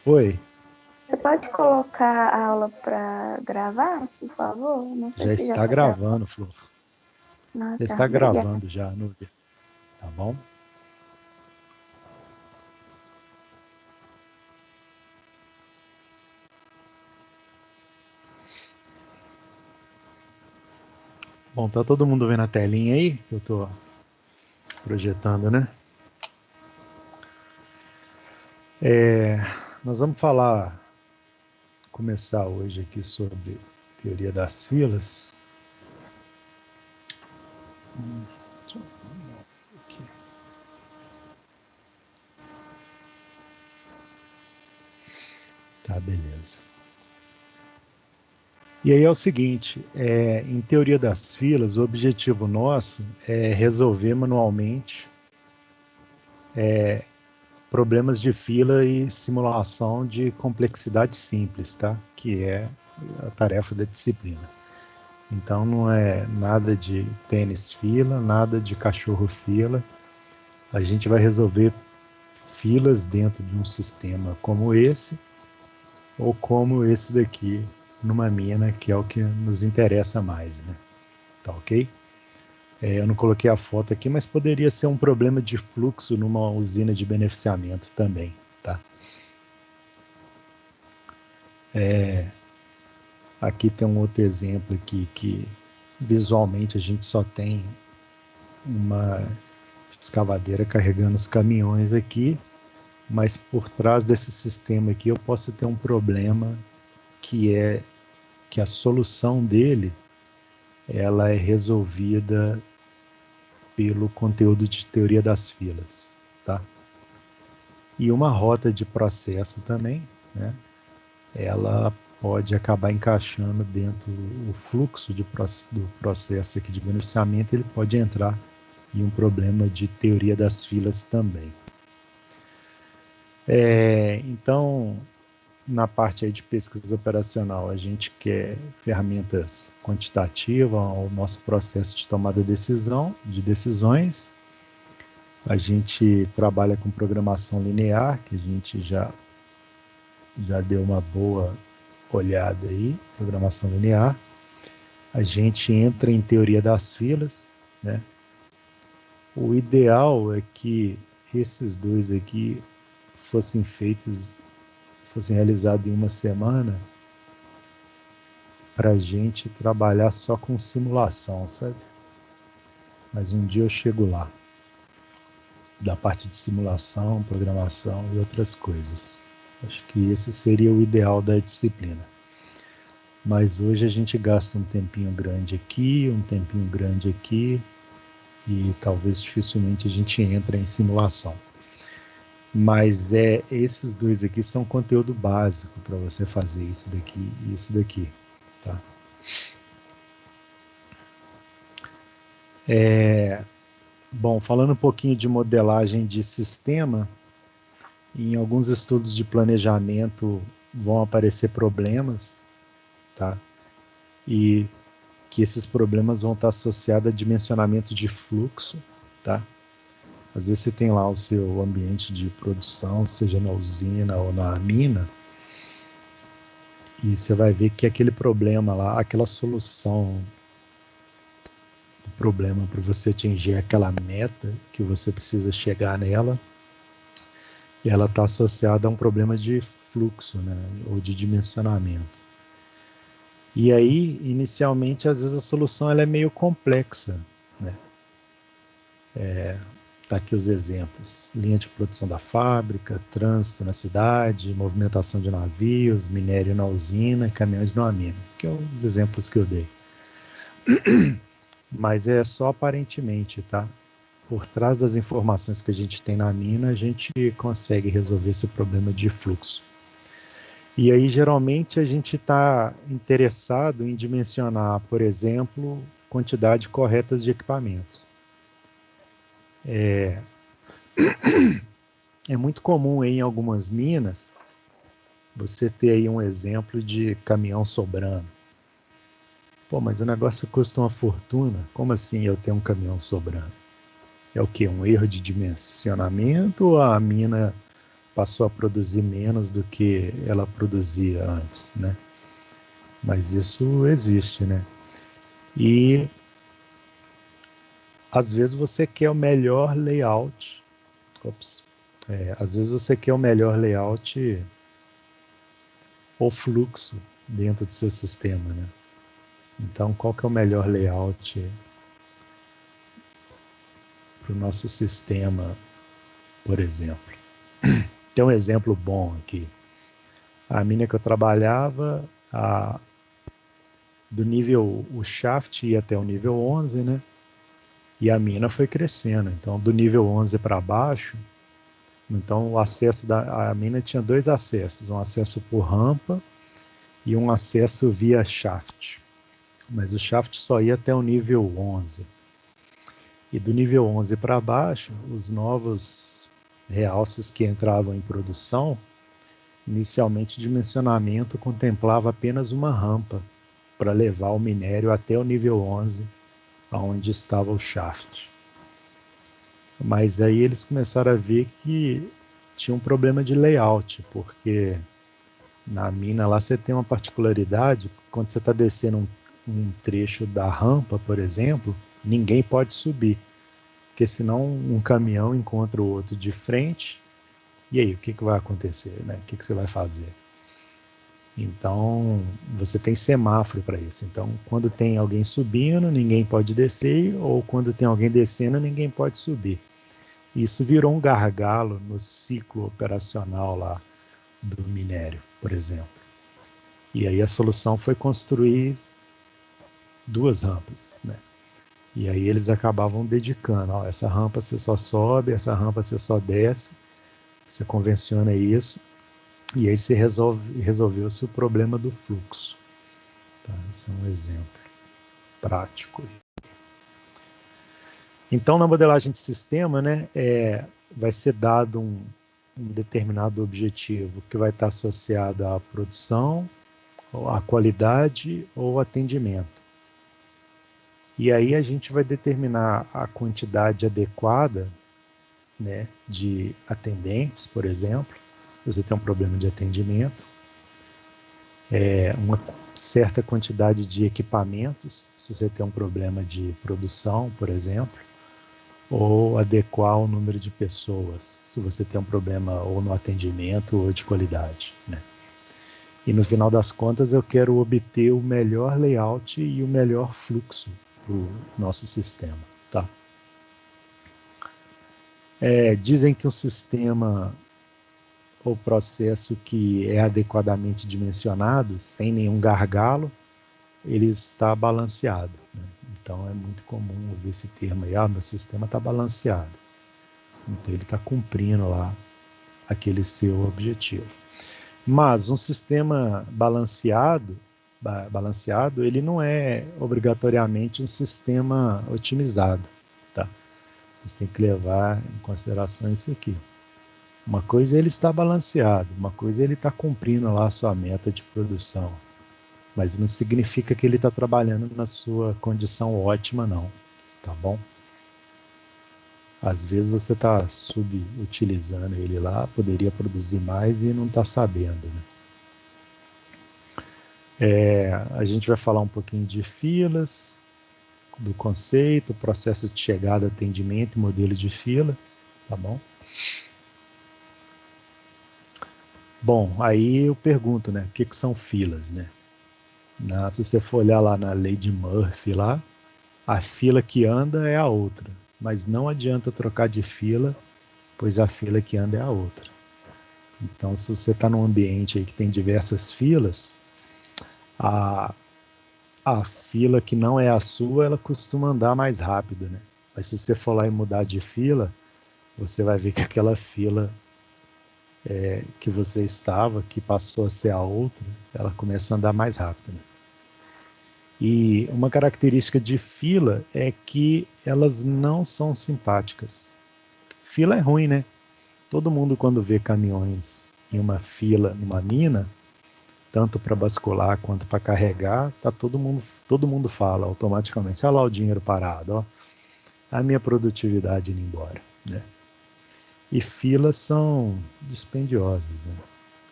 Oi, Você pode colocar a aula para gravar, por favor? Não sei já se já está está gravando. gravando, Flor. Ah, Já tá. está Obrigada. gravando já, Núbia. Tá bom? Bom, tá todo mundo vendo a telinha aí que eu tô projetando, né? Nós vamos começar hoje aqui sobre teoria das filas. Deixa eu arrumar isso aqui. Tá, beleza. E aí é o seguinte, em teoria das filas, o objetivo nosso é resolver manualmente problemas de fila e simulação de complexidade simples, tá? Que é a tarefa da disciplina. Então não é nada de tênis fila, nada de cachorro fila. A gente vai resolver filas dentro de um sistema como esse ou como esse daqui numa mina, que é o que nos interessa mais, né? Tá ok? Eu não coloquei a foto aqui, mas poderia ser um problema de fluxo numa usina de beneficiamento também, tá? Aqui tem um outro exemplo aqui que visualmente a gente só tem uma escavadeira carregando os caminhões aqui, mas por trás desse sistema aqui eu posso ter um problema que é que a solução dele ela é resolvida pelo conteúdo de teoria das filas, tá? E uma rota de processo também, né? Ela pode acabar encaixando dentro do fluxo do processo aqui de beneficiamento, ele pode entrar em um problema de teoria das filas também. Então, na parte aí de pesquisa operacional, a gente quer ferramentas quantitativas ao nosso processo de tomada de decisões. A gente trabalha com programação linear, que a gente já deu uma boa olhada aí, programação linear. A gente entra em teoria das filas, né? O ideal é que esses dois aqui fossem realizados em uma semana, para a gente trabalhar só com simulação, sabe? Mas um dia eu chego lá, da parte de simulação, programação e outras coisas. Acho que esse seria o ideal da disciplina. Mas hoje a gente gasta um tempinho grande aqui, um tempinho grande aqui, e talvez dificilmente a gente entre em simulação. Mas esses dois aqui são conteúdo básico para você fazer isso daqui e isso daqui, tá? Bom, falando um pouquinho de modelagem de sistema, em alguns estudos de planejamento vão aparecer problemas, tá? E que esses problemas vão estar associados a dimensionamento de fluxo, tá? Às vezes você tem lá o seu ambiente de produção, seja na usina ou na mina, e você vai ver que aquele problema lá, aquela solução do problema para você atingir aquela meta que você precisa chegar nela, e ela está associada a um problema de fluxo, né, ou de dimensionamento. E aí, inicialmente, às vezes a solução ela é meio complexa, né? Tá aqui os exemplos: linha de produção da fábrica, trânsito na cidade, movimentação de navios, minério na usina, caminhões numa mina, que são os exemplos que eu dei. Mas é só aparentemente, tá? Por trás das informações que a gente tem na mina, a gente consegue resolver esse problema de fluxo. E aí, geralmente, a gente está interessado em dimensionar, por exemplo, quantidade correta de equipamentos. É muito comum em algumas minas você ter aí um exemplo de caminhão sobrando. Pô, mas o negócio custa uma fortuna. Como assim eu tenho um caminhão sobrando? É o quê? Um erro de dimensionamento ou a mina passou a produzir menos do que ela produzia antes, né? Mas isso existe, né? E às vezes você quer o melhor layout. Às vezes você quer o melhor layout ou fluxo dentro do seu sistema, né? Então, qual que é o melhor layout para o nosso sistema, por exemplo? Tem um exemplo bom aqui. A mina que eu trabalhava, do nível, o shaft ia até o nível 11, né? E a mina foi crescendo. Então, do nível 11 para baixo, então o acesso a mina tinha dois acessos, um acesso por rampa e um acesso via shaft. Mas o shaft só ia até o nível 11. E do nível 11 para baixo, os novos realces que entravam em produção, inicialmente o dimensionamento contemplava apenas uma rampa para levar o minério até o nível 11, onde estava o shaft. Mas aí eles começaram a ver que tinha um problema de layout, porque na mina lá você tem uma particularidade, quando você está descendo um trecho da rampa, por exemplo, ninguém pode subir, porque senão um caminhão encontra o outro de frente, e aí o que vai acontecer, né? O que você vai fazer? Então, você tem semáforo para isso. Então, quando tem alguém subindo, ninguém pode descer, ou quando tem alguém descendo, ninguém pode subir. Isso virou um gargalo no ciclo operacional lá do minério, por exemplo. E aí a solução foi construir duas rampas, né? E aí eles acabavam dedicando, ó, essa rampa você só sobe, essa rampa você só desce, você convenciona isso, e aí você resolveu-se o problema do fluxo. Tá? Esse é um exemplo prático. Então, na modelagem de sistema, né, vai ser dado um determinado objetivo que vai estar associado à produção, à qualidade ou atendimento. E aí a gente vai determinar a quantidade adequada, né, de atendentes, por exemplo, se você tem um problema de atendimento, uma certa quantidade de equipamentos, se você tem um problema de produção, por exemplo, ou adequar o número de pessoas, se você tem um problema ou no atendimento ou de qualidade, né? E no final das contas eu quero obter o melhor layout e o melhor fluxo para o nosso sistema, tá? Dizem que um sistema ou processo que é adequadamente dimensionado, sem nenhum gargalo, ele está balanceado, né? Então é muito comum ouvir esse termo aí, meu sistema está balanceado. Então ele está cumprindo lá aquele seu objetivo. Mas um sistema balanceado, ele não é obrigatoriamente um sistema otimizado, tá? Você tem que levar em consideração isso aqui. Uma coisa é ele estar balanceado, uma coisa é ele estar cumprindo lá a sua meta de produção, mas não significa que ele está trabalhando na sua condição ótima, não, tá bom? Às vezes você está subutilizando ele lá, poderia produzir mais e não está sabendo, né? A gente vai falar um pouquinho de filas, do conceito, processo de chegada, atendimento e modelo de fila, tá bom? Bom, aí eu pergunto, né, o que são filas, né? Se você for olhar lá na lei de Murphy, lá, a fila que anda é a outra, mas não adianta trocar de fila, pois a fila que anda é a outra. Então, se você está num ambiente aí que tem diversas filas, a fila que não é a sua, ela costuma andar mais rápido, né? Mas se você for lá e mudar de fila, você vai ver que aquela fila que você estava, que passou a ser a outra, ela começa a andar mais rápido, né? E uma característica de fila é que elas não são simpáticas. Fila é ruim, né? Todo mundo, quando vê caminhões em uma fila numa mina, tanto para bascular quanto para carregar, todo mundo fala automaticamente, olha lá o dinheiro parado, ó, a minha produtividade indo embora, né? E filas são dispendiosas, né?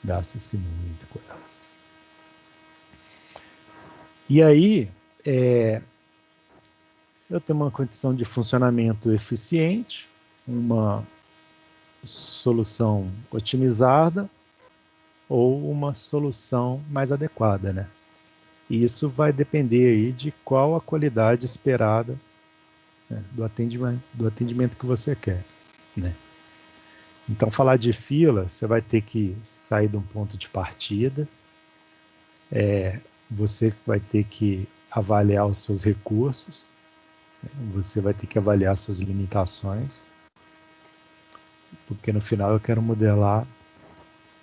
Gasta-se muito com elas. E aí, eu tenho uma condição de funcionamento eficiente, uma solução otimizada ou uma solução mais adequada, né? E isso vai depender aí de qual a qualidade esperada, né, do atendimento que você quer, né? Então, falar de fila, você vai ter que sair de um ponto de partida, você vai ter que avaliar os seus recursos, né? Você vai ter que avaliar suas limitações, porque no final eu quero modelar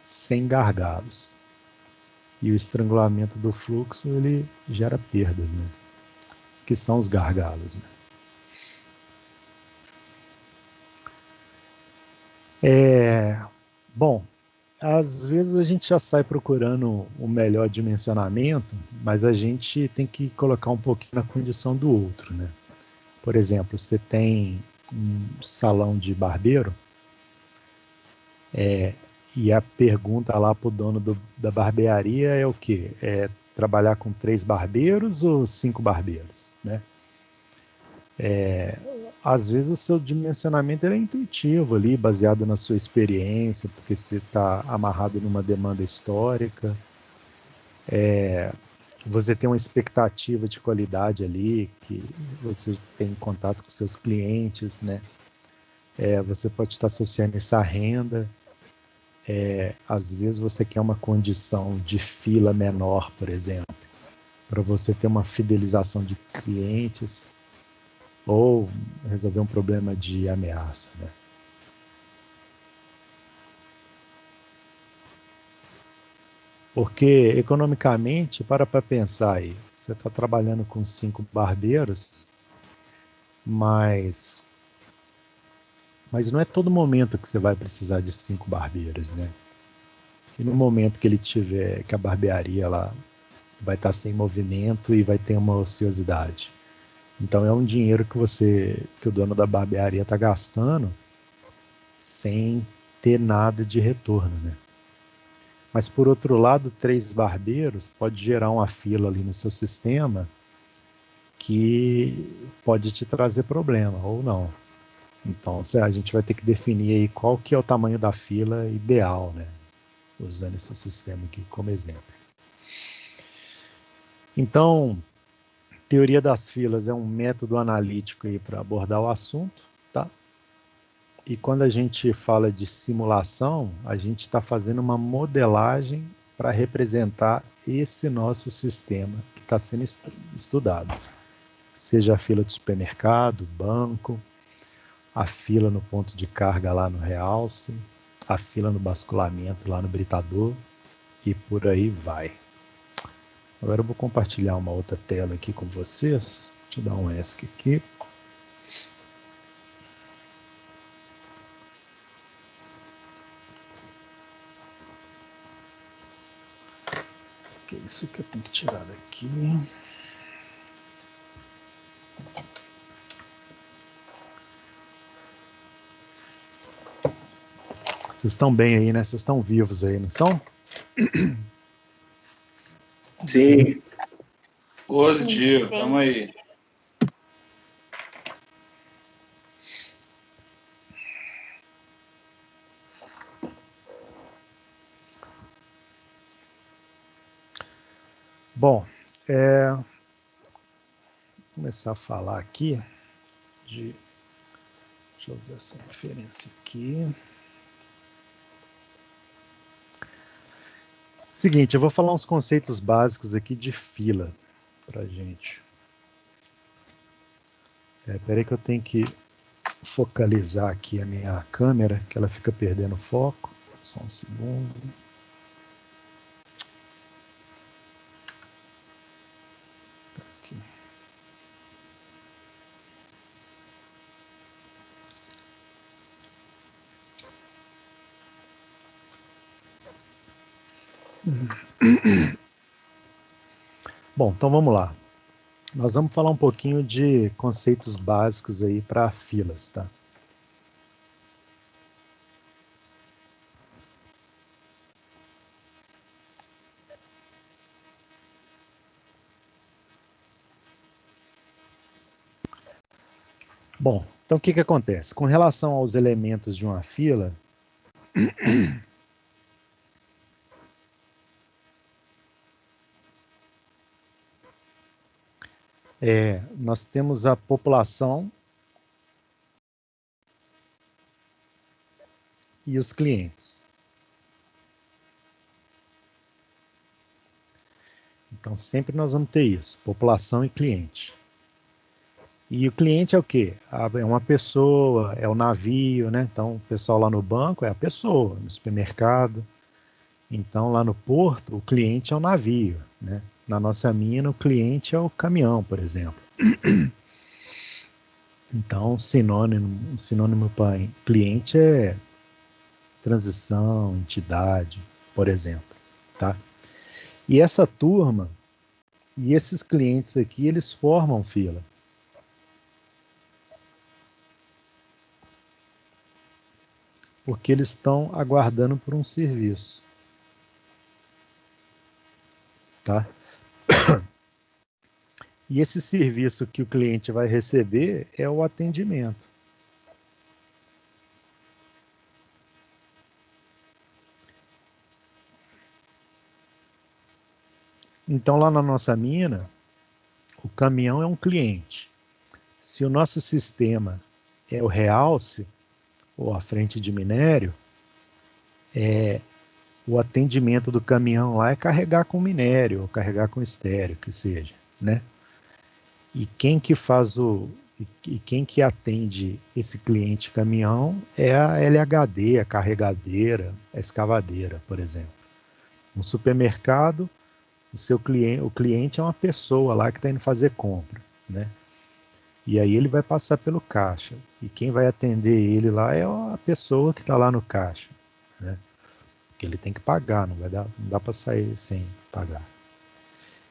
sem gargalos. E o estrangulamento do fluxo, ele gera perdas, né? Que são os gargalos, né? Bom, às vezes a gente já sai procurando o melhor dimensionamento, mas a gente tem que colocar um pouquinho na condição do outro, né? Por exemplo, você tem um salão de barbeiro, e a pergunta lá para o dono da barbearia é o quê? É trabalhar com 3 barbeiros ou 5 barbeiros, né? Às vezes o seu dimensionamento é intuitivo ali, baseado na sua experiência, porque você está amarrado numa demanda histórica, você tem uma expectativa de qualidade ali, que você tem contato com seus clientes, né? Você pode estar associando isso à renda. Às vezes você quer uma condição de fila menor, por exemplo, para você ter uma fidelização de clientes ou resolver um problema de ameaça, né? Porque economicamente, para pensar aí, você está trabalhando com 5 barbeiros, mas não é todo momento que você vai precisar de 5 barbeiros, né? E no momento que ele tiver, que a barbearia lá vai estar sem movimento e vai ter uma ociosidade. Então é um dinheiro que o dono da barbearia está gastando sem ter nada de retorno, né? Mas por outro lado, 3 barbeiros pode gerar uma fila ali no seu sistema que pode te trazer problema ou não. Então a gente vai ter que definir aí qual que é o tamanho da fila ideal, né? Usando esse sistema aqui como exemplo. Então, teoria das filas é um método analítico aí para abordar o assunto, tá? E quando a gente fala de simulação, a gente está fazendo uma modelagem para representar esse nosso sistema que está sendo estudado. Seja a fila de supermercado, banco, a fila no ponto de carga lá no realce, a fila no basculamento lá no britador e por aí vai. Agora eu vou compartilhar uma outra tela aqui com vocês. Deixa eu dar um ESC aqui. Ok, isso aqui eu tenho que tirar daqui. Vocês estão bem aí, né? Vocês estão vivos aí, não estão? Sim. Positivo, Sim. tamo aí. Bom, vou começar a falar aqui de... Deixa eu usar essa referência aqui. Seguinte, eu vou falar uns conceitos básicos aqui de fila pra gente. Peraí que eu tenho que focalizar aqui a minha câmera, que ela fica perdendo foco. Só um segundo. Tá aqui. Bom, então vamos lá. Nós vamos falar um pouquinho de conceitos básicos aí para filas, tá? Bom, então o que acontece? Com relação aos elementos de uma fila, nós temos a população e os clientes. Então sempre nós vamos ter isso, população e cliente. E o cliente é o quê? É uma pessoa, é o navio, né? Então o pessoal lá no banco é a pessoa, no supermercado. Então lá no porto o cliente é o navio, né? Na nossa mina o cliente é o caminhão, por exemplo. Então sinônimo para cliente é transição, entidade, por exemplo, tá? E essa turma e esses clientes aqui, eles formam fila. Porque eles estão aguardando por um serviço, tá? E esse serviço que o cliente vai receber é o atendimento. Então, lá na nossa mina, o caminhão é um cliente. Se o nosso sistema é o realce, ou a frente de minério, o atendimento do caminhão lá é carregar com minério, ou carregar com estéreo, que seja, né? E quem que faz e quem que atende esse cliente caminhão é a LHD, a carregadeira, a escavadeira, por exemplo. No supermercado, o cliente é uma pessoa lá que está indo fazer compra, né? E aí ele vai passar pelo caixa. E quem vai atender ele lá é a pessoa que está lá no caixa, né? Porque ele tem que pagar, não dá para sair sem pagar.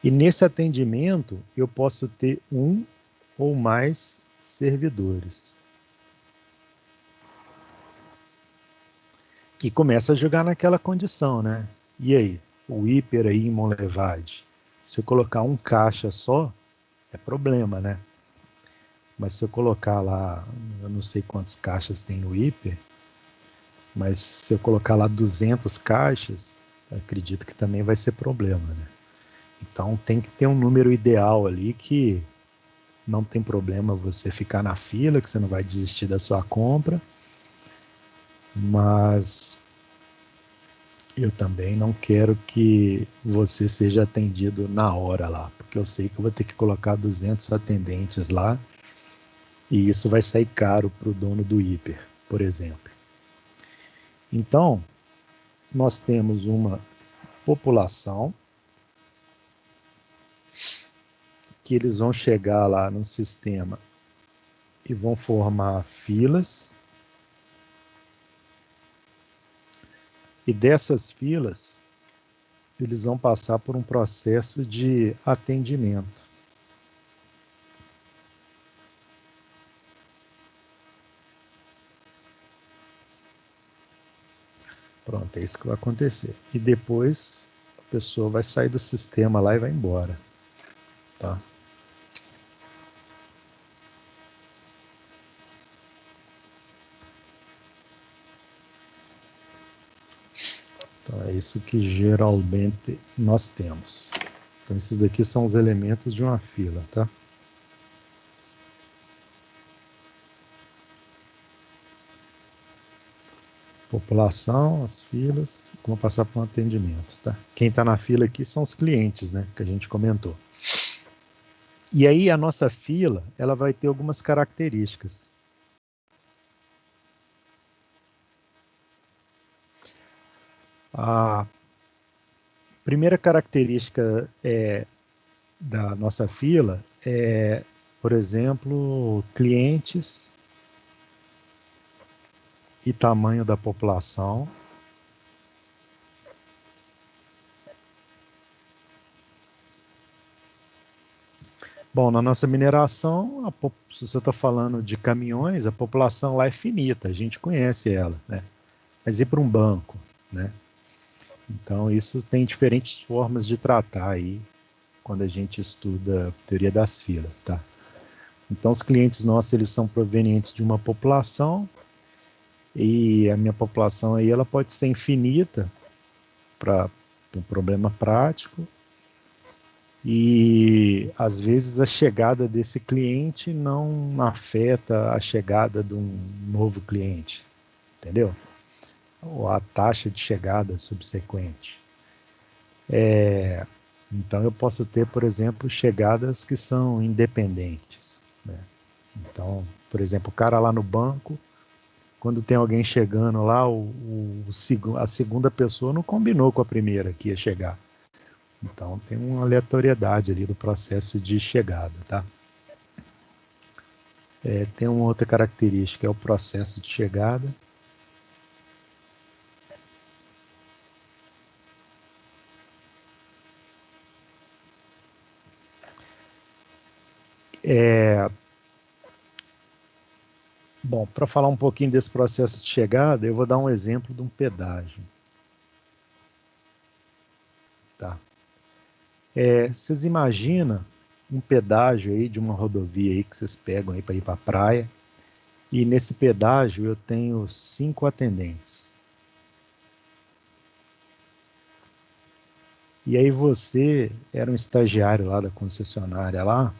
E nesse atendimento eu posso ter um ou mais servidores que começa a jogar naquela condição, né? E aí, o hiper aí em Monlevade, se eu colocar um caixa só, é problema, né? Mas se eu colocar lá, eu não sei quantos caixas tem no hiper, mas se eu colocar lá 200 caixas, acredito que também vai ser problema, né? Então tem que ter um número ideal ali que não tem problema você ficar na fila, que você não vai desistir da sua compra, mas eu também não quero que você seja atendido na hora lá, porque eu sei que eu vou ter que colocar 200 atendentes lá e isso vai sair caro para o dono do hiper, por exemplo. Então, nós temos uma população que eles vão chegar lá no sistema e vão formar filas. E dessas filas, eles vão passar por um processo de atendimento. Pronto, é isso que vai acontecer. E depois a pessoa vai sair do sistema lá e vai embora. Tá? Então é isso que geralmente nós temos. Então esses daqui são os elementos de uma fila, tá? População, as filas, vão passar por um atendimento, tá? Quem está na fila aqui são os clientes, né? Que a gente comentou. E aí a nossa fila, ela vai ter algumas características. A primeira característica da nossa fila é, por exemplo, clientes e tamanho da população. Bom, na nossa mineração, se você está falando de caminhões, a população lá é finita, a gente conhece ela, né? Mas ir para um banco, né? Então, isso tem diferentes formas de tratar aí, quando a gente estuda a teoria das filas, tá? Então, os clientes nossos, eles são provenientes de uma população, e a minha população aí, ela pode ser infinita para um problema prático, e às vezes a chegada desse cliente não afeta a chegada de um novo cliente, entendeu? Ou a taxa de chegada subsequente. Então eu posso ter, por exemplo, chegadas que são independentes, né? Então, por exemplo, o cara lá no banco, quando tem alguém chegando lá, a segunda pessoa não combinou com a primeira que ia chegar. Então tem uma aleatoriedade ali do processo de chegada, tá? Tem uma outra característica, é o processo de chegada. Bom, para falar um pouquinho desse processo de chegada, eu vou dar um exemplo de um pedágio. Tá? Vocês imaginam um pedágio aí de uma rodovia aí que vocês pegam aí para ir para a praia, e nesse pedágio eu tenho 5 atendentes. E aí você era um estagiário lá da concessionária lá,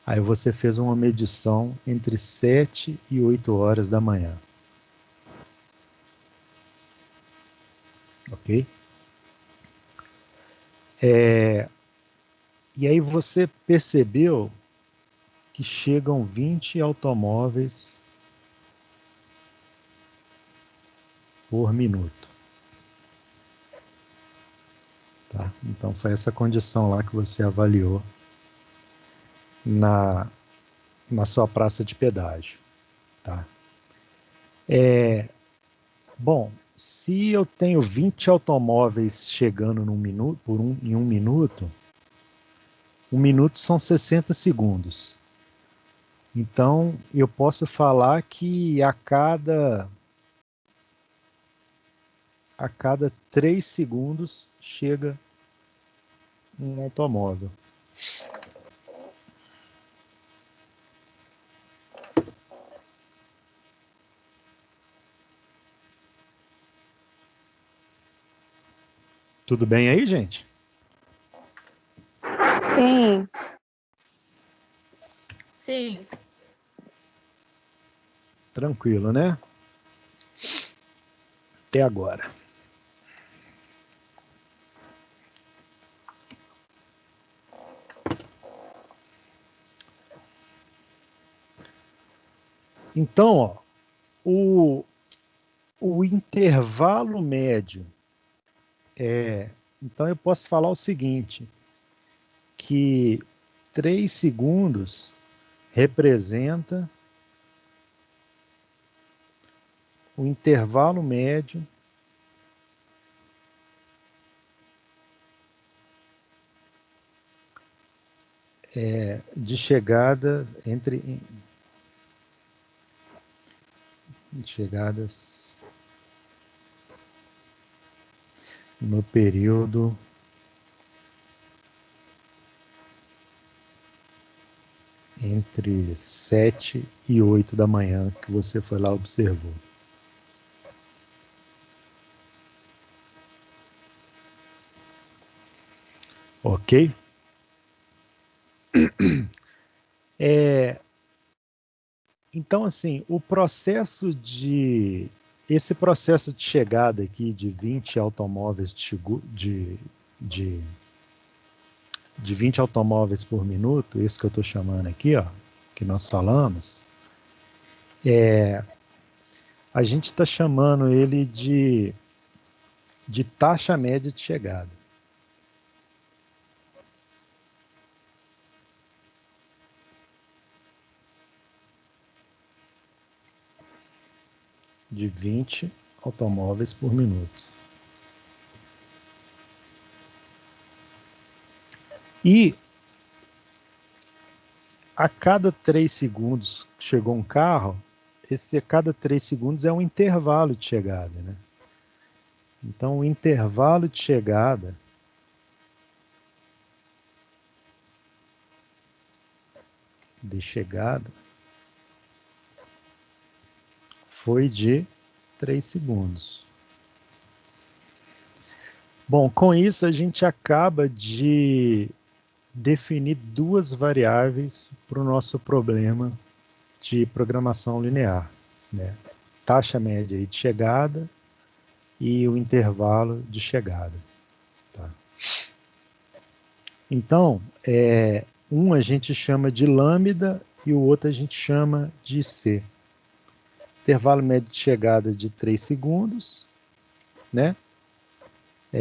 aí você fez uma medição entre 7 e 8 horas da manhã. Ok? E aí você percebeu que chegam 20 automóveis por minuto. Tá? Então foi essa condição lá que você avaliou na sua praça de pedágio. Tá? Bom, se eu tenho 20 automóveis chegando em um minuto, um minuto são 60 segundos. Então, eu posso falar que a cada 3 segundos chega um automóvel. Tudo bem aí, gente? Sim. Sim. Tranquilo, né? Até agora. Então, ó, o intervalo médio então eu posso falar o seguinte, que 3 segundos representa o intervalo médio de chegada entre chegadas no período entre 7 e 8 da manhã que você foi lá observou. Ok? Então, assim, esse processo de chegada aqui de 20 automóveis de 20 automóveis por minuto, esse que eu estou chamando aqui, ó, que nós falamos, a gente está chamando ele de taxa média de chegada. De 20 automóveis por minuto. E a cada 3 segundos chegou um carro, esse a cada 3 segundos é um intervalo de chegada, né? Então, o intervalo de chegada de chegada foi de 3 segundos. Bom, com isso a gente acaba de definir duas variáveis para o nosso problema de programação linear, né? Taxa média de chegada e o intervalo de chegada. Tá? Então, um a gente chama de lambda e o outro a gente chama de C. Intervalo médio de chegada de 3 segundos, né? Que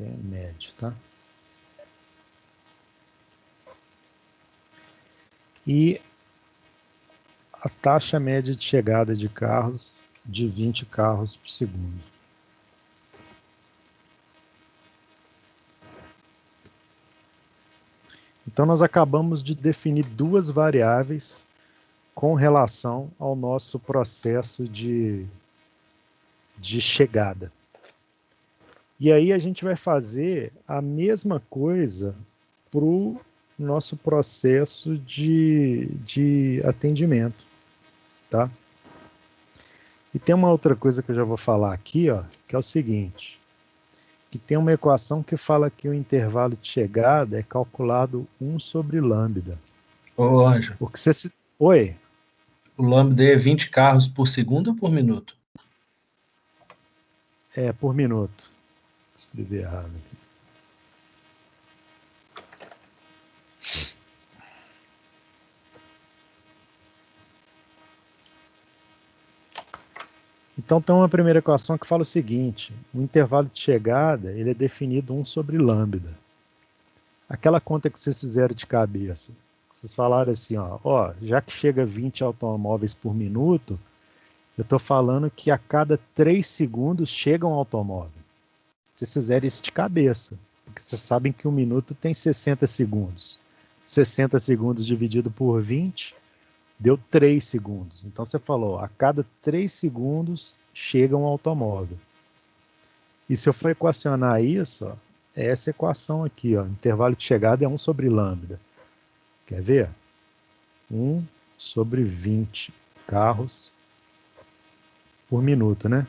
é médio, tá? E a taxa média de chegada de carros de 20 carros por segundo. Então, nós acabamos de definir duas variáveis com relação ao nosso processo de chegada. E aí a gente vai fazer a mesma coisa para o nosso processo de atendimento, tá? E tem uma outra coisa que eu já vou falar aqui, ó, que é o seguinte, que tem uma equação que fala que o intervalo de chegada é calculado 1 sobre lambda. Ô, Anjo, O que você... Oi? o lambda é 20 carros por segundo ou por minuto? É, por minuto. Escrevi errado aqui. Então tem uma primeira equação que fala o seguinte, o intervalo de chegada ele é definido 1 sobre lambda. Aquela conta que vocês fizeram de cabeça, vocês falaram assim, ó, já que chega 20 automóveis por minuto, eu estou falando que a cada 3 segundos chega um automóvel. Vocês fizeram isso de cabeça, porque vocês sabem que um minuto tem 60 segundos. 60 segundos dividido por 20 deu 3 segundos. Então você falou, a cada 3 segundos chega um automóvel. E se eu for equacionar isso, ó, é essa equação aqui, ó, intervalo de chegada é 1 sobre lambda. Quer ver? 1 sobre 20 carros por minuto, né?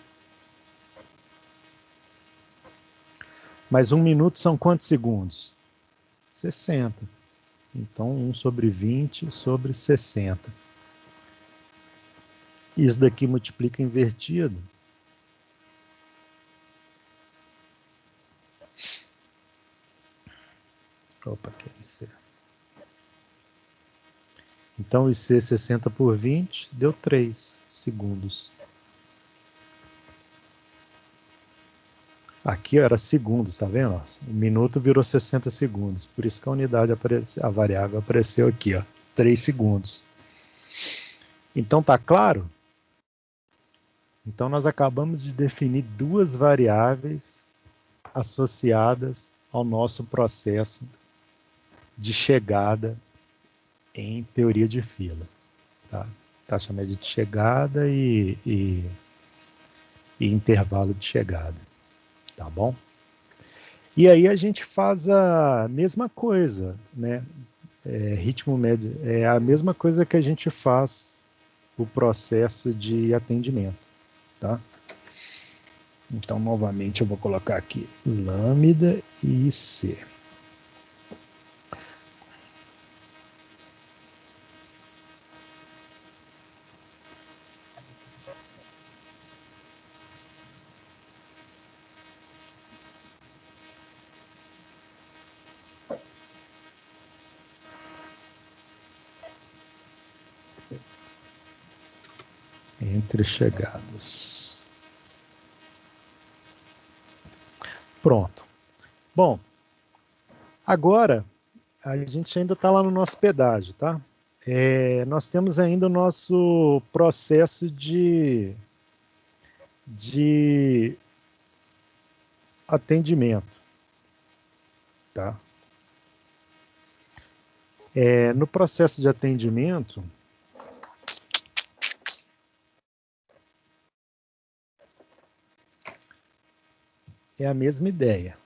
Mas 1 minuto são quantos segundos? 60. Então, 1 sobre 20 sobre 60. Isso daqui multiplica invertido. Opa, que é isso? Então, isso é 60 por 20 deu 3 segundos. Aqui era segundos, tá vendo? O minuto virou 60 segundos. Por isso que a unidade apareceu, a variável apareceu aqui, ó, 3 segundos. Então tá claro? Então nós acabamos de definir duas variáveis associadas ao nosso processo de chegada em teoria de filas, tá? Taxa média de chegada e intervalo de chegada, tá bom? E aí a gente faz a mesma coisa, né? Ritmo médio é a mesma coisa que a gente faz o processo de atendimento, tá? Então, novamente, eu vou colocar aqui lambda e C. Entre chegadas. Pronto. Bom, agora a gente ainda está lá no nosso pedágio, tá? Nós temos ainda o nosso processo de atendimento, tá? No processo de atendimento, é a mesma ideia.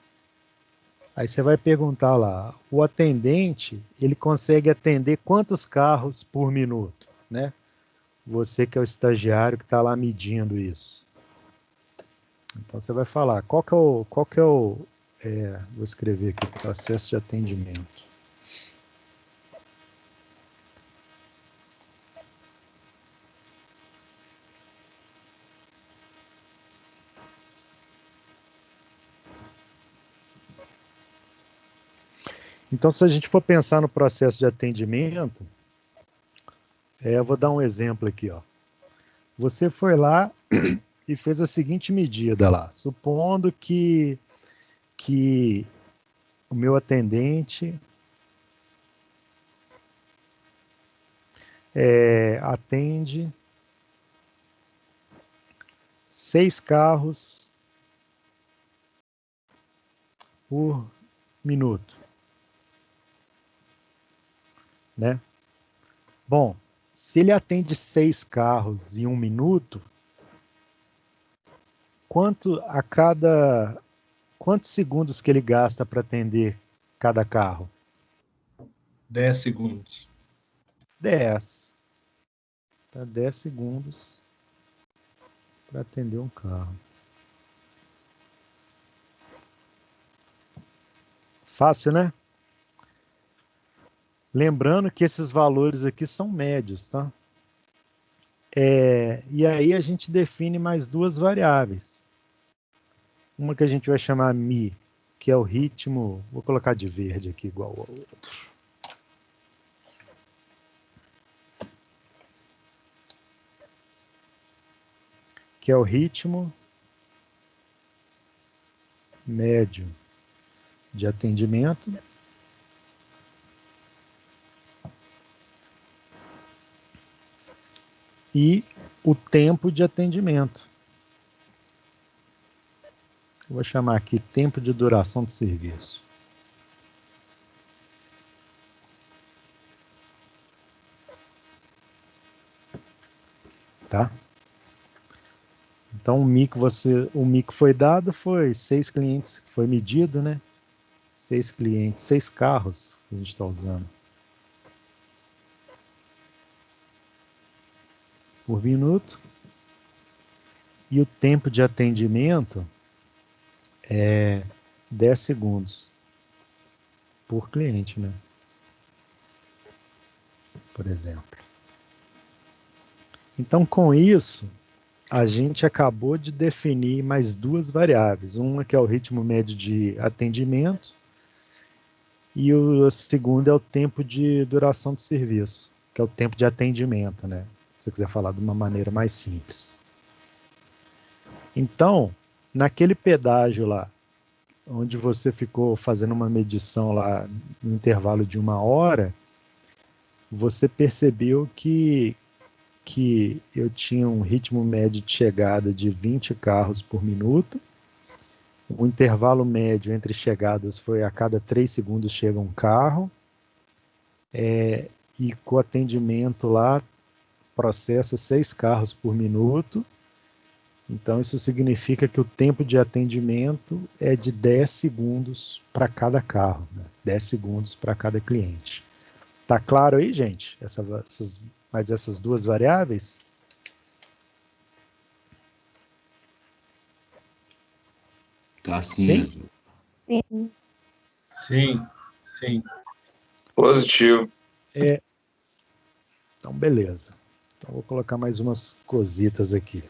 Aí você vai perguntar lá, o atendente, ele consegue atender quantos carros por minuto, né? Você que é o estagiário que está lá medindo isso. Então você vai falar, vou escrever aqui, processo de atendimento. Então, se a gente for pensar no processo de atendimento, eu vou dar um exemplo aqui, ó. Você foi lá e fez a seguinte medida lá, supondo que o meu atendente atende 6 carros por minuto, né? Bom, se ele atende 6 carros em 1 minuto, quantos segundos que ele gasta para atender cada carro? 10 segundos. 10. Tá 10 segundos para atender um carro. Fácil, né? Lembrando que esses valores aqui são médios, tá? E aí a gente define mais duas variáveis. Uma que a gente vai chamar Mi, que é o ritmo. Vou colocar de verde aqui igual ao outro. Que é o ritmo médio de atendimento. E o tempo de atendimento. Eu vou chamar aqui tempo de duração do serviço. Tá? Então o mico foi dado, foi 6 clientes, foi medido, né? 6 clientes, 6 carros que a gente está usando por minuto. E o tempo de atendimento é 10 segundos por cliente, né? Por exemplo. Então, com isso, a gente acabou de definir mais duas variáveis. Uma que é o ritmo médio de atendimento e a segunda é o tempo de duração do serviço, que é o tempo de atendimento, né? Se eu quiser falar de uma maneira mais simples. Então, naquele pedágio lá, onde você ficou fazendo uma medição lá no intervalo de 1 hora, você percebeu que eu tinha um ritmo médio de chegada de 20 carros por minuto. O intervalo médio entre chegadas foi a cada 3 segundos chega um carro. E com o atendimento lá, processa 6 carros por minuto. Então, isso significa que o tempo de atendimento é de 10 segundos para cada carro, né? 10 segundos para cada cliente. Tá claro aí, gente? Essas duas variáveis? Tá sim. Sim. Sim, sim. Positivo. Então, beleza. Então, vou colocar mais umas cositas aqui.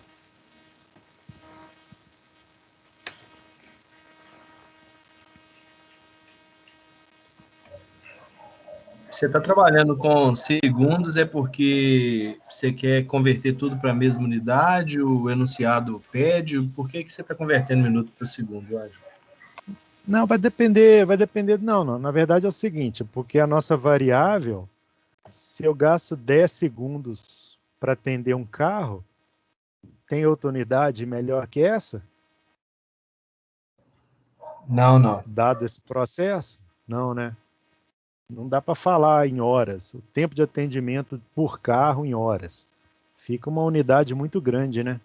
Você está trabalhando com segundos é porque você quer converter tudo para a mesma unidade, o enunciado pede? Por que você está convertendo minuto para segundo, Ângelo? Não, vai depender, não. Na verdade é o seguinte, porque a nossa variável, se eu gasto 10 segundos para atender um carro, tem outra unidade melhor que essa? Não. Dado esse processo? Não, né? Não dá para falar em horas. O tempo de atendimento por carro em horas. Fica uma unidade muito grande, né?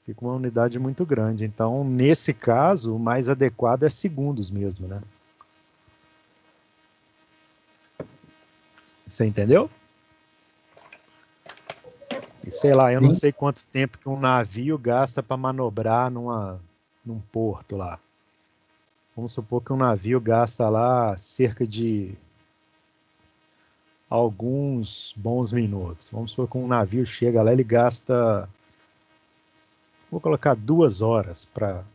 Fica uma unidade muito grande. Então, nesse caso, o mais adequado é segundos mesmo, né? Você entendeu? E sei lá, eu não sei quanto tempo que um navio gasta para manobrar num porto lá. Vamos supor que um navio gasta lá cerca de alguns bons minutos. Vamos supor que um navio chega lá, ele gasta, vou colocar 2 horas para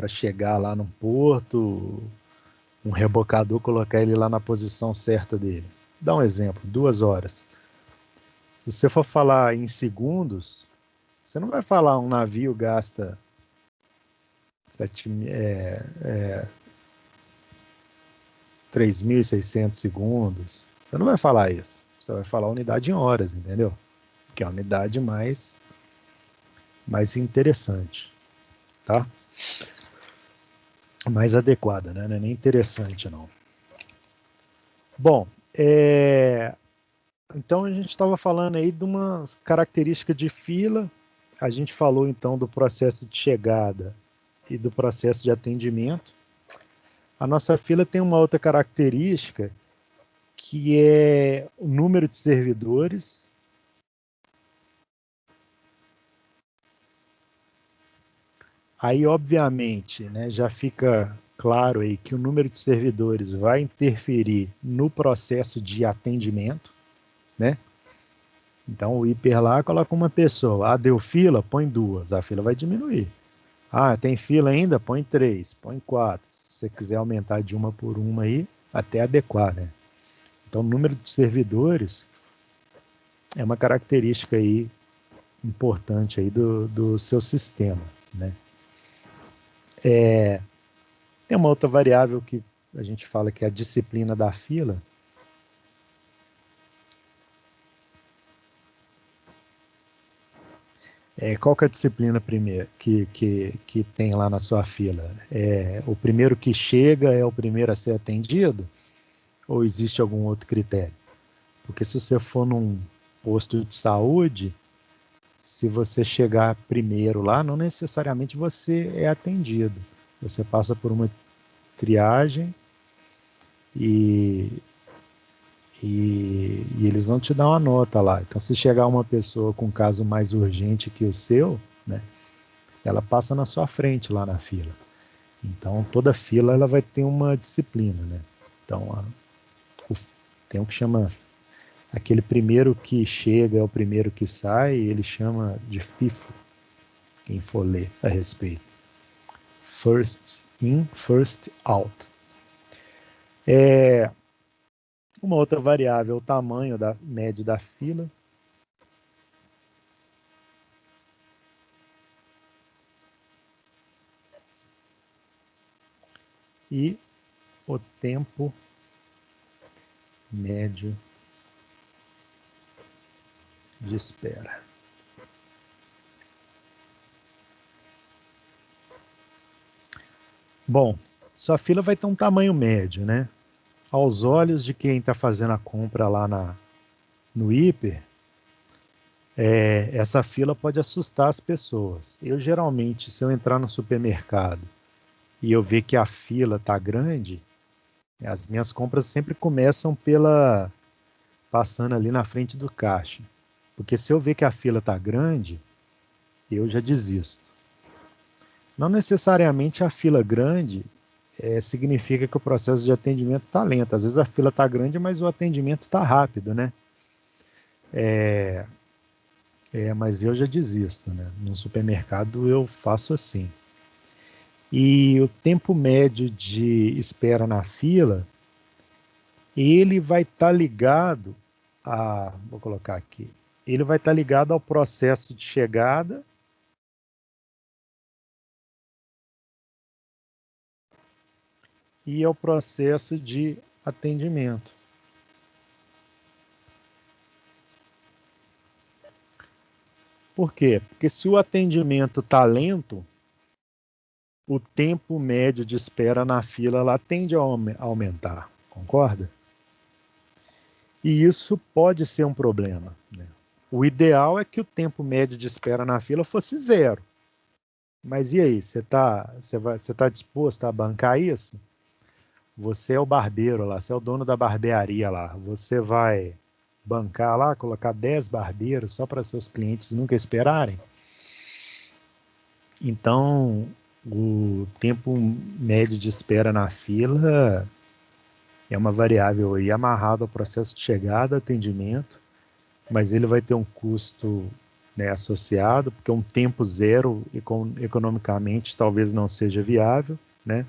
chegar lá num porto, um rebocador colocar ele lá na posição certa dele. Dá um exemplo, 2 horas. Se você for falar em segundos, você não vai falar um navio gasta 3.600 segundos. Você não vai falar isso. Você vai falar unidade em horas, entendeu? Que é a unidade mais interessante, tá? Mais adequada, né? Não é nem interessante, não. Bom, então a gente estava falando aí de uma característica de fila. A gente falou então do processo de chegada e do processo de atendimento. A nossa fila tem uma outra característica, que é o número de servidores. Aí, obviamente, né, já fica claro aí que o número de servidores vai interferir no processo de atendimento, né? Então, o hiper lá coloca uma pessoa. Ah, deu fila? Põe 2. A fila vai diminuir. Ah, tem fila ainda? Põe 3, põe 4. Se você quiser aumentar de uma por uma aí, até adequar, né? Então, o número de servidores é uma característica aí importante aí do seu sistema, né? Tem uma outra variável que a gente fala que é a disciplina da fila. Qual que é a disciplina primeiro que tem lá na sua fila? O primeiro que chega é o primeiro a ser atendido? Ou existe algum outro critério? Porque se você for num posto de saúde, se você chegar primeiro lá, não necessariamente você é atendido. Você passa por uma triagem e eles vão te dar uma nota lá. Então, se chegar uma pessoa com um caso mais urgente que o seu, né, ela passa na sua frente lá na fila. Então, toda fila ela vai ter uma disciplina, né? Então, tem o que chama, aquele primeiro que chega é o primeiro que sai, ele chama de FIFO, quem for ler a respeito. First in, first out. Uma outra variável é o tamanho médio da fila. E o tempo médio de espera. Bom, sua fila vai ter um tamanho médio, né? Aos olhos de quem está fazendo a compra lá no hiper, essa fila pode assustar as pessoas. Eu, geralmente, se eu entrar no supermercado e eu ver que a fila está grande, as minhas compras sempre começam passando ali na frente do caixa. Porque se eu ver que a fila está grande, eu já desisto. Não necessariamente a fila grande significa que o processo de atendimento está lento. Às vezes a fila está grande, mas o atendimento está rápido, né? Mas eu já desisto, né? No supermercado eu faço assim. E o tempo médio de espera na fila, ele vai estar ligado vou colocar aqui, ele vai estar ligado ao processo de chegada e ao processo de atendimento. Por quê? Porque se o atendimento está lento, o tempo médio de espera na fila lá tende a aumentar, concorda? E isso pode ser um problema, né? O ideal é que o tempo médio de espera na fila fosse 0. Mas e aí, você tá disposto a bancar isso? Você é o barbeiro lá, você é o dono da barbearia lá. Você vai bancar lá, colocar 10 barbeiros só para seus clientes nunca esperarem? Então, o tempo médio de espera na fila é uma variável aí amarrada ao processo de chegada, atendimento, mas ele vai ter um custo, né, associado, porque um tempo zero economicamente talvez não seja viável, né?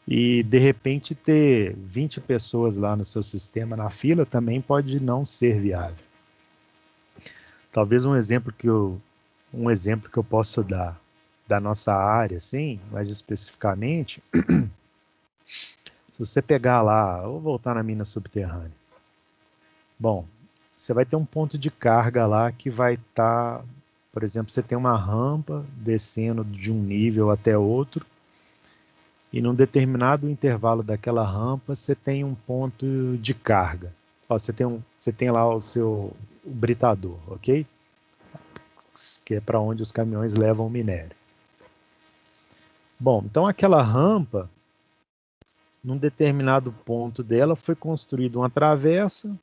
E de repente ter 20 pessoas lá no seu sistema na fila também pode não ser viável. Talvez um exemplo que eu posso dar da nossa área, assim, mais especificamente, se você pegar lá, eu vou voltar na mina subterrânea. Bom, você vai ter um ponto de carga lá que vai estar, por exemplo, você tem uma rampa descendo de um nível até outro, e num determinado intervalo daquela rampa você tem um ponto de carga. Ó, você tem lá o britador, ok? Que é para onde os caminhões levam o minério. Bom, então aquela rampa, num determinado ponto dela, foi construída uma travessa,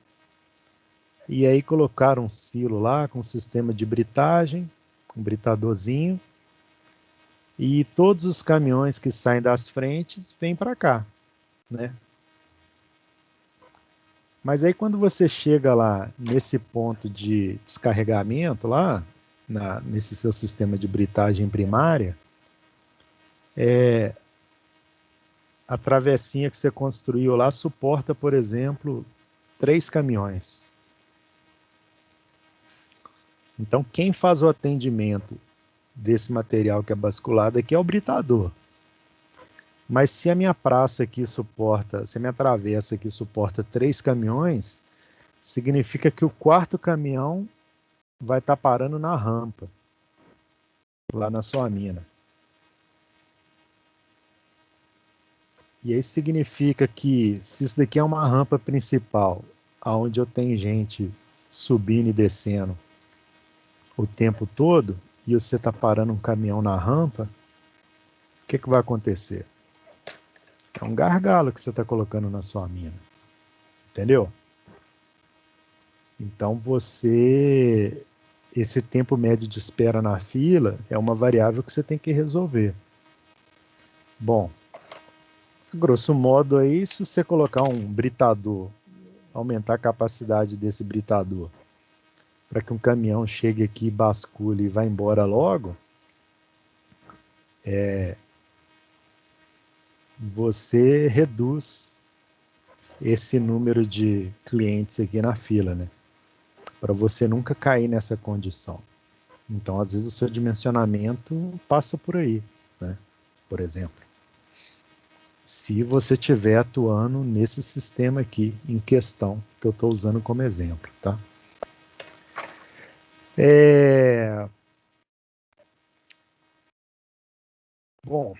e aí colocaram um silo lá com um sistema de britagem, um britadorzinho, e todos os caminhões que saem das frentes vêm para cá, né? Mas aí quando você chega lá nesse ponto de descarregamento lá, nesse seu sistema de britagem primária, a travessinha que você construiu lá suporta, por exemplo, 3 caminhões. Então quem faz o atendimento desse material que é basculado aqui é o britador. Mas se a minha praça aqui suporta, se a minha travessa aqui suporta 3 caminhões, significa que o 4º caminhão vai estar parando na rampa, lá na sua mina. E aí significa que se isso daqui é uma rampa principal, onde eu tenho gente subindo e descendo o tempo todo, e você está parando um caminhão na rampa, o que vai acontecer? É um gargalo que você está colocando na sua mina. Entendeu? Então esse tempo médio de espera na fila é uma variável que você tem que resolver. Bom, grosso modo aí, se você colocar um britador, aumentar a capacidade desse britador, para que um caminhão chegue aqui, bascule e vá embora logo, você reduz esse número de clientes aqui na fila, né? Para você nunca cair nessa condição. Então, às vezes, o seu dimensionamento passa por aí, né? Por exemplo, se você estiver atuando nesse sistema aqui em questão, que eu estou usando como exemplo, tá? Bom,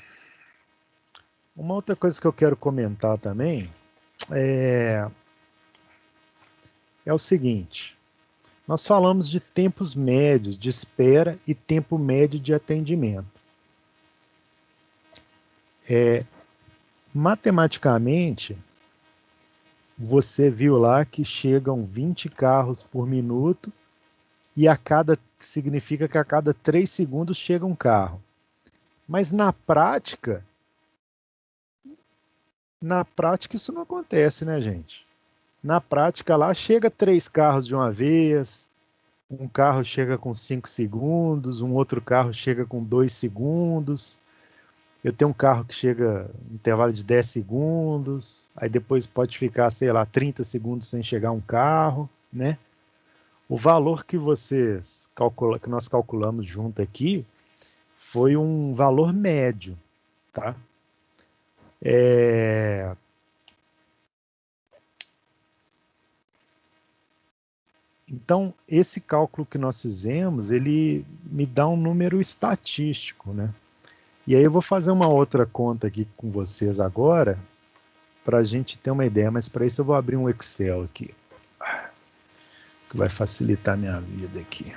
uma outra coisa que eu quero comentar também é o seguinte: nós falamos de tempos médios de espera e tempo médio de atendimento. Matematicamente, você viu lá que chegam 20 carros por minuto e significa que a cada 3 segundos chega um carro. Mas na prática isso não acontece, né, gente? Na prática lá chega 3 carros de uma vez, um carro chega com 5 segundos, um outro carro chega com 2 segundos. Eu tenho um carro que chega no intervalo de 10 segundos, aí depois pode ficar, sei lá, 30 segundos sem chegar um carro, né? O valor que que nós calculamos junto aqui foi um valor médio, tá? Então, esse cálculo que nós fizemos, ele me dá um número estatístico, né? E aí eu vou fazer uma outra conta aqui com vocês agora, para a gente ter uma ideia, mas para isso eu vou abrir um Excel aqui. que vai facilitar a minha vida aqui.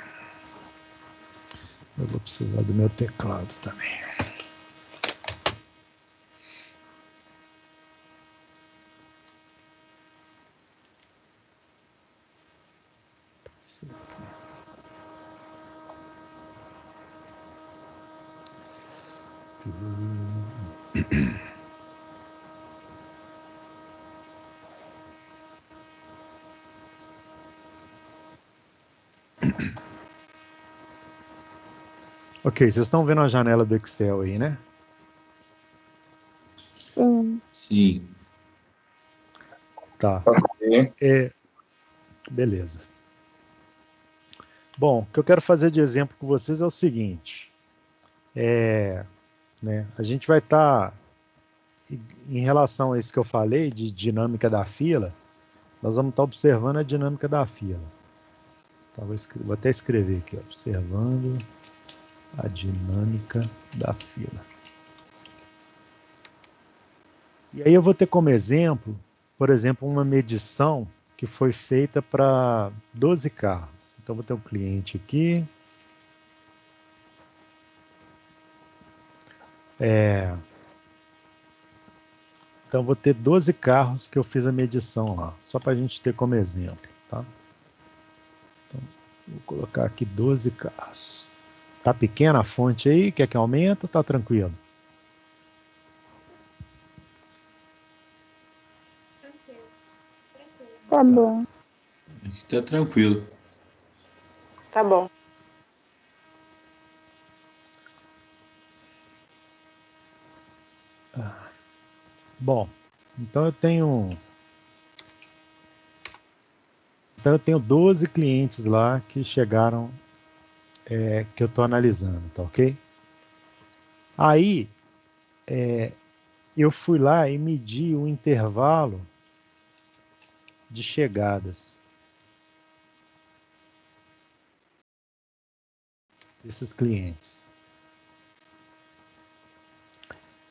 Eu vou precisar do meu teclado também. Esse aqui. Ok, vocês estão vendo a janela do Excel aí, né? Sim. Sim. Tá. Ok. Beleza. Bom, o que eu quero fazer de exemplo com vocês é o seguinte. A gente vai estar, em relação a isso que eu falei, de dinâmica da fila, nós vamos estar observando a dinâmica da fila. Então, vou até escrever aqui, observando a dinâmica da fila. E aí eu vou ter como exemplo, por exemplo, uma medição que foi feita para 12 carros. Então, vou ter um cliente aqui. Então, vou ter 12 carros que eu fiz a medição lá, só para a gente ter como exemplo, tá? Então, vou colocar aqui 12 carros. Tá pequena a fonte aí? Quer que aumente ou tá tranquilo? Tá bom. Aqui tá tranquilo. Tá bom. Bom, então eu tenho 12 clientes lá que chegaram, que eu estou analisando, tá ok? Aí, eu fui lá e medi o intervalo de chegadas desses clientes.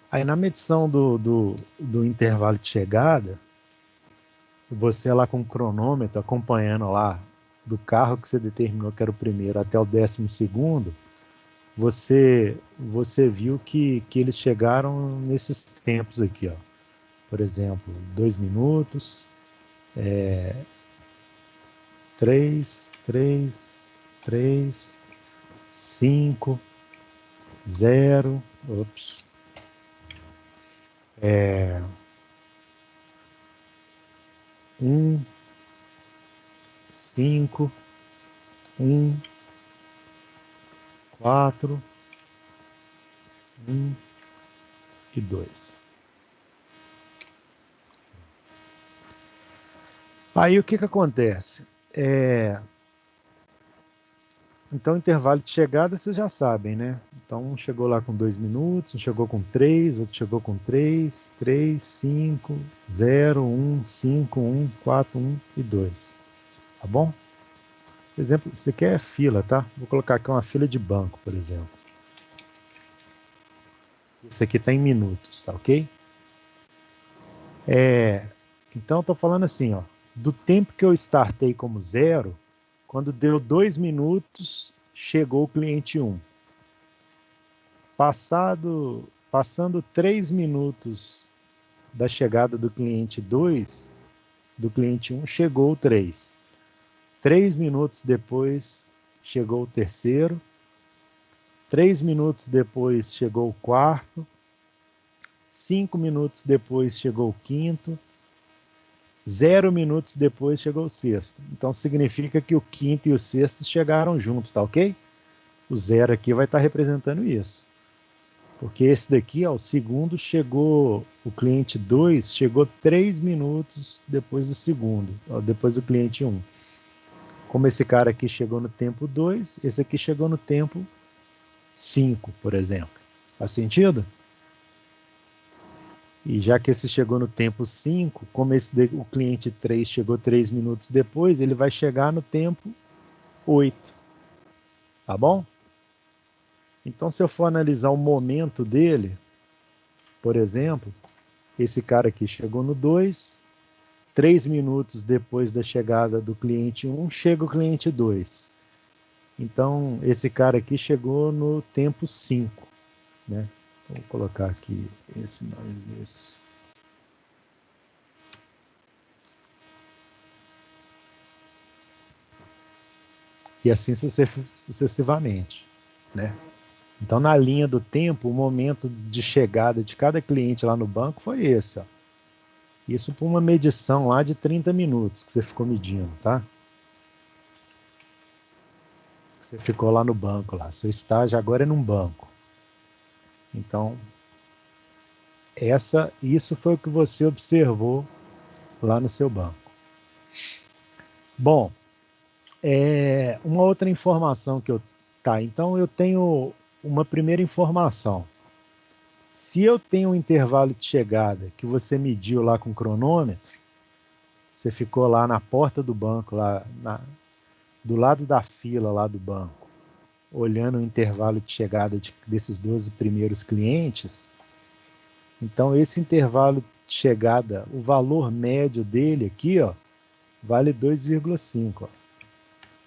Aí, na medição do intervalo de chegada, você lá com o cronômetro, acompanhando lá do carro que você determinou que era o primeiro até o 12º, você viu que eles chegaram nesses tempos aqui, ó. Por exemplo, 2 minutos, 3, 3, 3, 5, 0, 1, 5, 1, 4, 1 e 2. Aí o que acontece? Então, o intervalo de chegada vocês já sabem, né? Então, um chegou lá com 2 minutos, um chegou com 3, outro chegou com 3, 3, 5, 0, 1, 5, 1, 4, 1 e 2. Tá bom? Por exemplo, isso aqui é fila, tá? Vou colocar aqui uma fila de banco, por exemplo. Isso aqui está em minutos, tá ok? Então, eu estou falando assim, ó, do tempo que eu startei como 0, quando deu 2 minutos, chegou o cliente 1. Passando 3 minutos da chegada do cliente 2, do cliente 1, chegou o 3. 3 minutos depois, chegou o terceiro. 3 minutos depois, chegou o quarto. 5 minutos depois, chegou o quinto. 0 minutos depois, chegou o sexto. Então, significa que o quinto e o sexto chegaram juntos, tá ok? O 0 aqui vai estar representando isso. Porque esse daqui, ó, o segundo chegou, o cliente 2 chegou 3 minutos depois do segundo, ó, depois do cliente 1. Como esse cara aqui chegou no tempo 2, esse aqui chegou no tempo 5, por exemplo. Faz sentido? E já que esse chegou no tempo 5, como o cliente 3 chegou 3 minutos depois, ele vai chegar no tempo 8. Tá bom? Então, se eu for analisar o momento dele, por exemplo, esse cara aqui chegou no 2, 3 minutos depois da chegada do cliente 1, chega o cliente 2. Então, esse cara aqui chegou no tempo 5, né? Então, vou colocar aqui esse mais esse. E assim sucessivamente, né? Então, na linha do tempo, o momento de chegada de cada cliente lá no banco foi esse, ó. Isso por uma medição lá de 30 minutos que você ficou medindo, tá? Você ficou lá no banco, lá. Seu estágio agora é num banco. Então, isso foi o que você observou lá no seu banco. Bom, uma outra informação que Tá, então eu tenho uma primeira informação. Se eu tenho um intervalo de chegada que você mediu lá com o cronômetro, você ficou lá na porta do banco, do lado da fila lá do banco, olhando o intervalo de chegada desses 12 primeiros clientes, então esse intervalo de chegada, o valor médio dele aqui, ó, vale 2,5.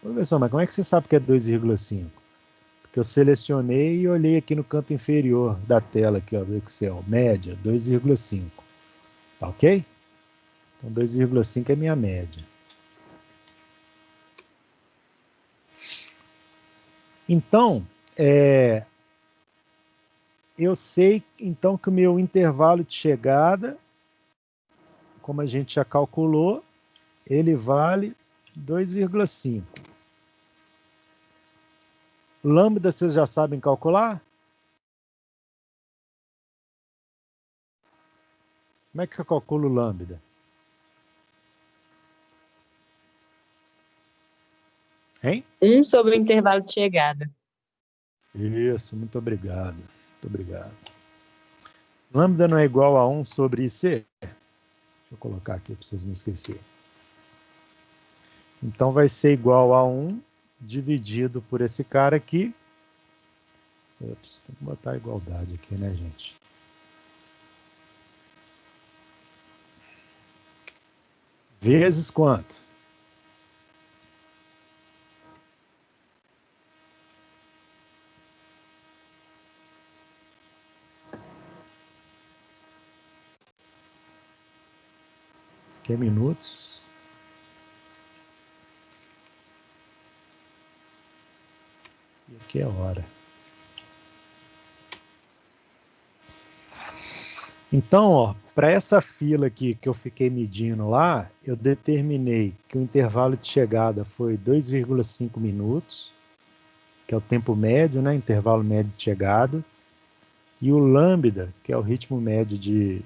Professor, mas como é que você sabe que é 2,5? Porque eu selecionei e olhei aqui no canto inferior da tela aqui, ó, do Excel, média, 2,5. Tá ok? Então 2,5 é minha média. Então, eu sei então que o meu intervalo de chegada, como a gente já calculou, ele vale 2,5. Lambda vocês já sabem calcular? Como é que eu calculo lambda? Hein? 1 sobre o intervalo de chegada. Isso, muito obrigado. Muito obrigado. Lambda não é igual a 1 sobre IC? Deixa eu colocar aqui para vocês não esquecerem. Então vai ser igual a 1 dividido por esse cara aqui. Ops, tem que botar a igualdade aqui, né, gente? Vezes quanto? Que é minutos? E aqui é hora. Então, ó, para essa fila aqui que eu fiquei medindo lá, eu determinei que o intervalo de chegada foi 2,5 minutos, que é o tempo médio, né? Intervalo médio de chegada. E o lambda, que é o ritmo médio de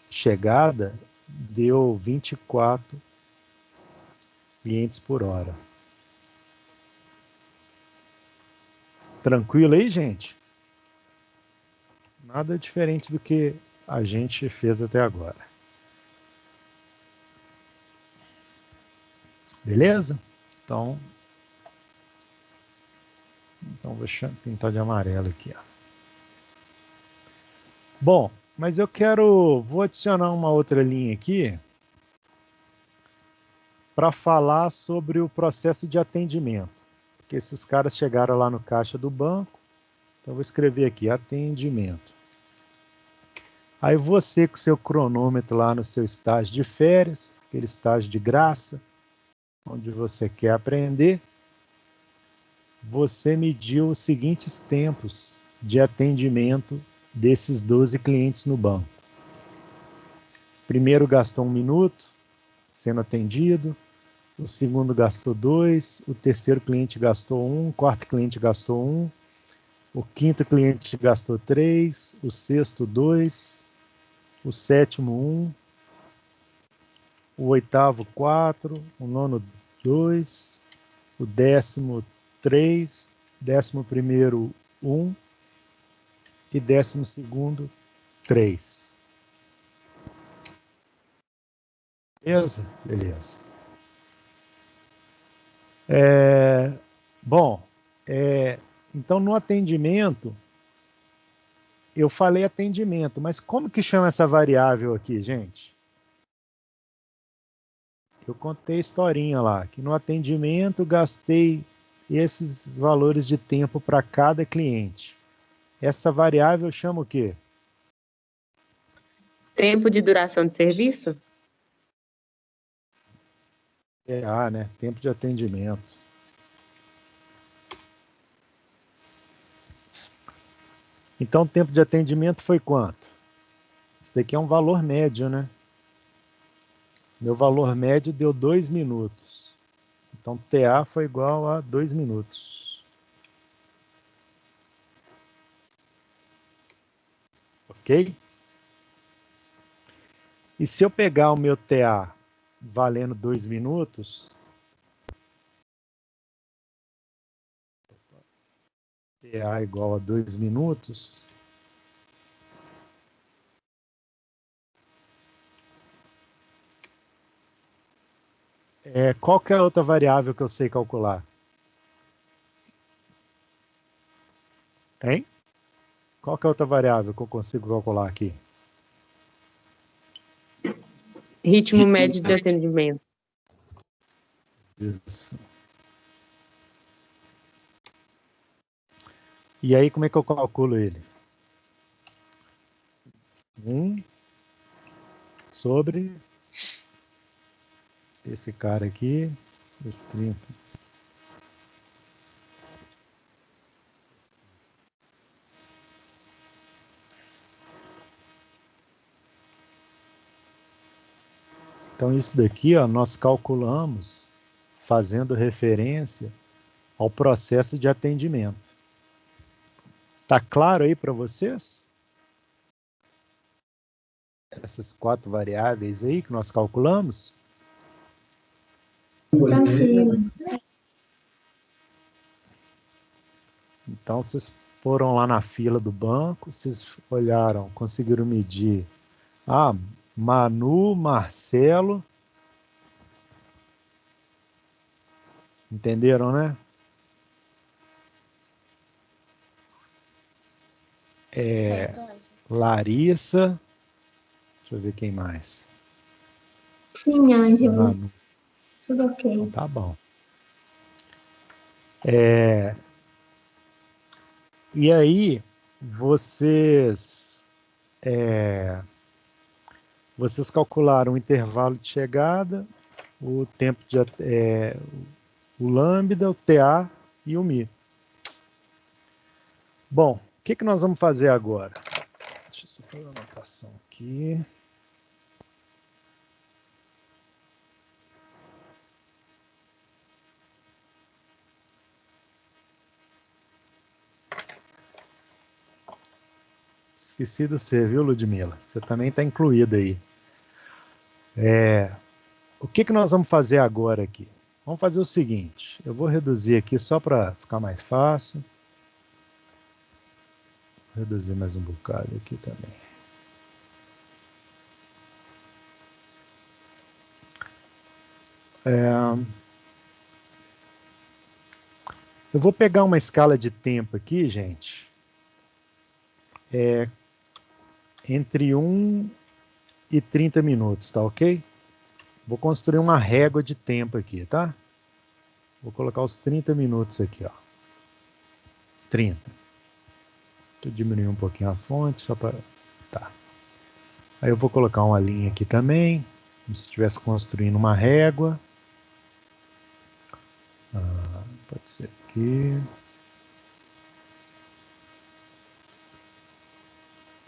chegada, deu 24 clientes por hora. Tranquilo aí, gente? Nada diferente do que a gente fez até agora. Beleza? Então vou pintar de amarelo aqui, ó. Bom, mas vou adicionar uma outra linha aqui para falar sobre o processo de atendimento. Porque esses caras chegaram lá no caixa do banco, então eu vou escrever aqui, atendimento. Aí você com o seu cronômetro lá no seu estágio de férias, aquele estágio de graça, onde você quer aprender, você mediu os seguintes tempos de atendimento desses 12 clientes no banco. Primeiro gastou 1 minuto sendo atendido, o segundo gastou 2, o terceiro cliente gastou 1, o quarto cliente gastou 1, o quinto cliente gastou 3, o sexto 2, o sétimo 1, o oitavo 4, o nono 2, o 10º 3, 11º 1 e 12º 3. Beleza? Beleza. Bom, então no atendimento, eu falei atendimento, mas como que chama essa variável aqui, gente? Eu contei a historinha lá, que no atendimento gastei esses valores de tempo para cada cliente. Essa variável chama o quê? Tempo de duração de serviço? TA, né? Tempo de atendimento. Então, o tempo de atendimento foi quanto? Isso daqui é um valor médio, né? Meu valor médio deu 2 minutos. Então, TA foi igual a 2 minutos. Ok? E se eu pegar o meu TA valendo 2 minutos, TA igual a 2 minutos, qual que é a outra variável que eu sei calcular? Hein? Qual que é a outra variável que eu consigo calcular aqui? Ritmo médio de atendimento. Isso. E aí, como é que eu calculo ele? 1 sobre esse cara aqui, esse 30. Então, isso daqui, ó, nós calculamos fazendo referência ao processo de atendimento. Tá claro aí para vocês? Essas 4 variáveis aí que nós calculamos? Tranquilo. Então, vocês foram lá na fila do banco, vocês olharam, conseguiram medir. Manu, Marcelo. Entenderam, né? Larissa. Deixa eu ver quem mais. Sim, Ângela. Manu. Tudo ok. Então, tá bom. E aí, vocês calcularam o intervalo de chegada, o tempo de o lambda, o TA e o mi. Bom, o que nós vamos fazer agora? Deixa eu só fazer uma anotação aqui. Esqueci de você, viu, Ludmila? Você também está incluída aí. O que nós vamos fazer agora aqui? Vamos fazer o seguinte, eu vou reduzir aqui só para ficar mais fácil. Vou reduzir mais um bocado aqui também. Eu vou pegar uma escala de tempo aqui, gente. Entre 1 e 30 minutos, tá ok? Vou construir uma régua de tempo aqui, tá? Vou colocar os 30 minutos aqui, ó. 30. Deixa eu diminuir um pouquinho a fonte, só para... Tá. Aí eu vou colocar uma linha aqui também, como se estivesse construindo uma régua. Pode ser aqui.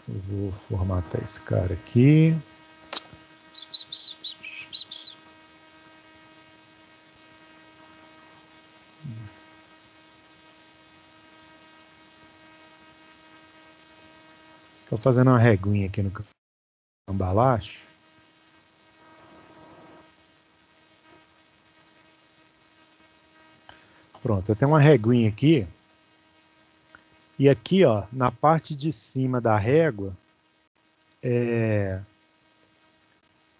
Eu vou formatar esse cara aqui. Estou fazendo uma reguinha aqui no cambalacho. Pronto, eu tenho uma reguinha aqui. E aqui, ó, na parte de cima da régua,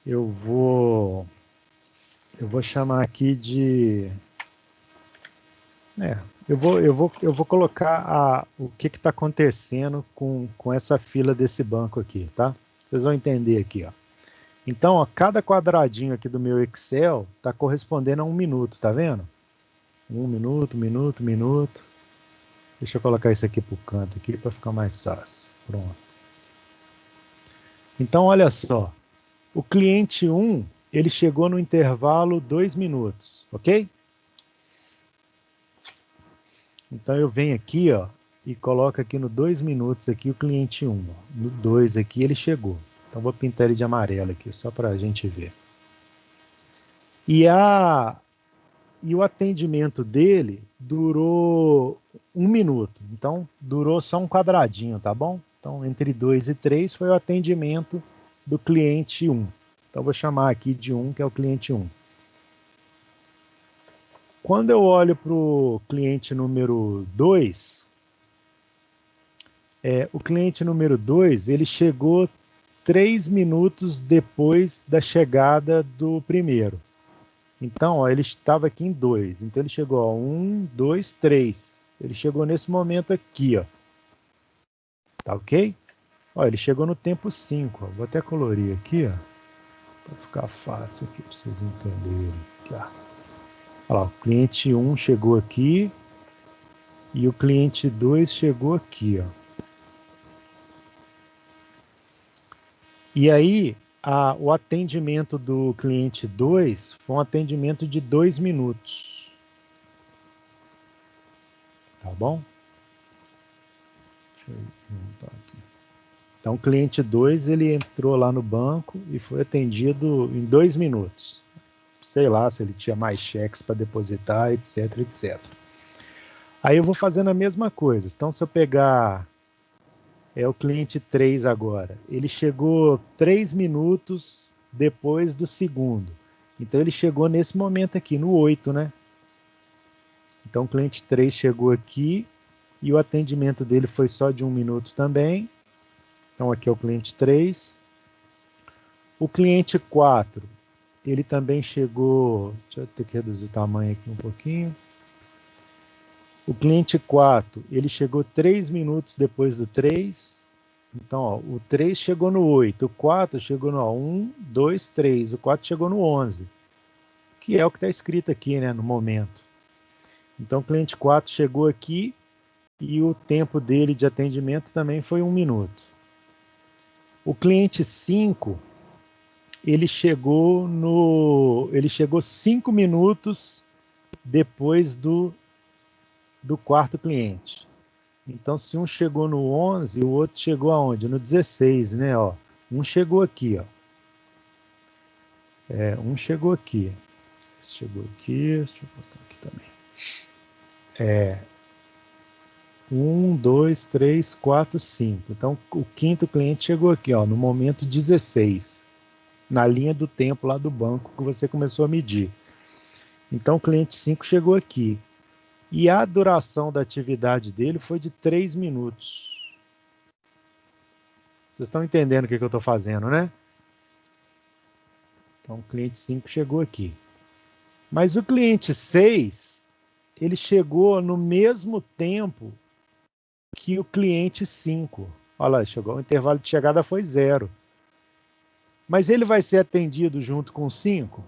eu vou chamar aqui de... eu vou colocar o que está acontecendo com essa fila desse banco aqui, tá? Vocês vão entender aqui, ó. Então, ó, cada quadradinho aqui do meu Excel está correspondendo a 1 minuto, tá vendo? 1 minuto, minuto, minuto. Deixa eu colocar isso aqui para o canto aqui para ficar mais fácil. Pronto. Então, olha só. O cliente 1, ele chegou no intervalo 2 minutos, ok? Então, eu venho aqui, ó, e coloco aqui no 2 minutos aqui o cliente 1. Ó. No 2 aqui ele chegou. Então, vou pintar ele de amarelo aqui, só para a gente ver. E o atendimento dele durou 1 minuto. Então, durou só um quadradinho, tá bom? Então, entre 2 e 3 foi o atendimento do cliente 1. Então, vou chamar aqui de 1, que é o cliente 1. Quando eu olho para o cliente número 2, o cliente número 2, ele chegou 3 minutos depois da chegada do primeiro. Então, ó, ele estava aqui em 2. Então, ele chegou a 1, 2, 3. Ele chegou nesse momento aqui, ó. Tá ok? Ó, ele chegou no tempo 5. Ó. Vou até colorir aqui, ó. Para ficar fácil aqui para vocês entenderem. Aqui, ó. Olha lá, o cliente 1 chegou aqui. E o cliente 2 chegou aqui, ó. E aí, o atendimento do cliente 2 foi um atendimento de 2 minutos. Tá bom? Deixa eu montar aqui. Então, o cliente 2, ele entrou lá no banco e foi atendido em 2 minutos. Sei lá se ele tinha mais cheques para depositar, etc, etc. Aí eu vou fazendo a mesma coisa. Então, se eu pegar o cliente 3 agora, ele chegou 3 minutos depois do segundo. Então, ele chegou nesse momento aqui, no 8, né? Então, o cliente 3 chegou aqui e o atendimento dele foi só de 1 minuto também. Então, aqui é o cliente 3. O cliente 4, ele também chegou... Deixa eu ter que reduzir o tamanho aqui um pouquinho. O cliente 4, ele chegou 3 minutos depois do 3. Então, ó, o 3 chegou no 8, o 4 chegou no 1, 2, 3, o 4 chegou no 11, que é o que está escrito aqui, né, no momento. Então, o cliente 4 chegou aqui e o tempo dele de atendimento também foi 1 minuto. O cliente 5, ele chegou 5 minutos depois do quarto cliente. Então, se um chegou no 11, o outro chegou aonde? No 16, né? Ó, um chegou aqui, ó. Um chegou aqui. Esse chegou aqui, deixa eu botar aqui também. 1, 2, 3, 4, 5. Então, o quinto cliente chegou aqui, ó, no momento 16, na linha do tempo lá do banco que você começou a medir. Então, o cliente 5 chegou aqui. E a duração da atividade dele foi de 3 minutos. Vocês estão entendendo o que eu estou fazendo, né? Então, o cliente 5 chegou aqui. Mas o cliente 6, ele chegou no mesmo tempo que o cliente 5. Olha lá, chegou, o intervalo de chegada foi 0. Mas ele vai ser atendido junto com o 5?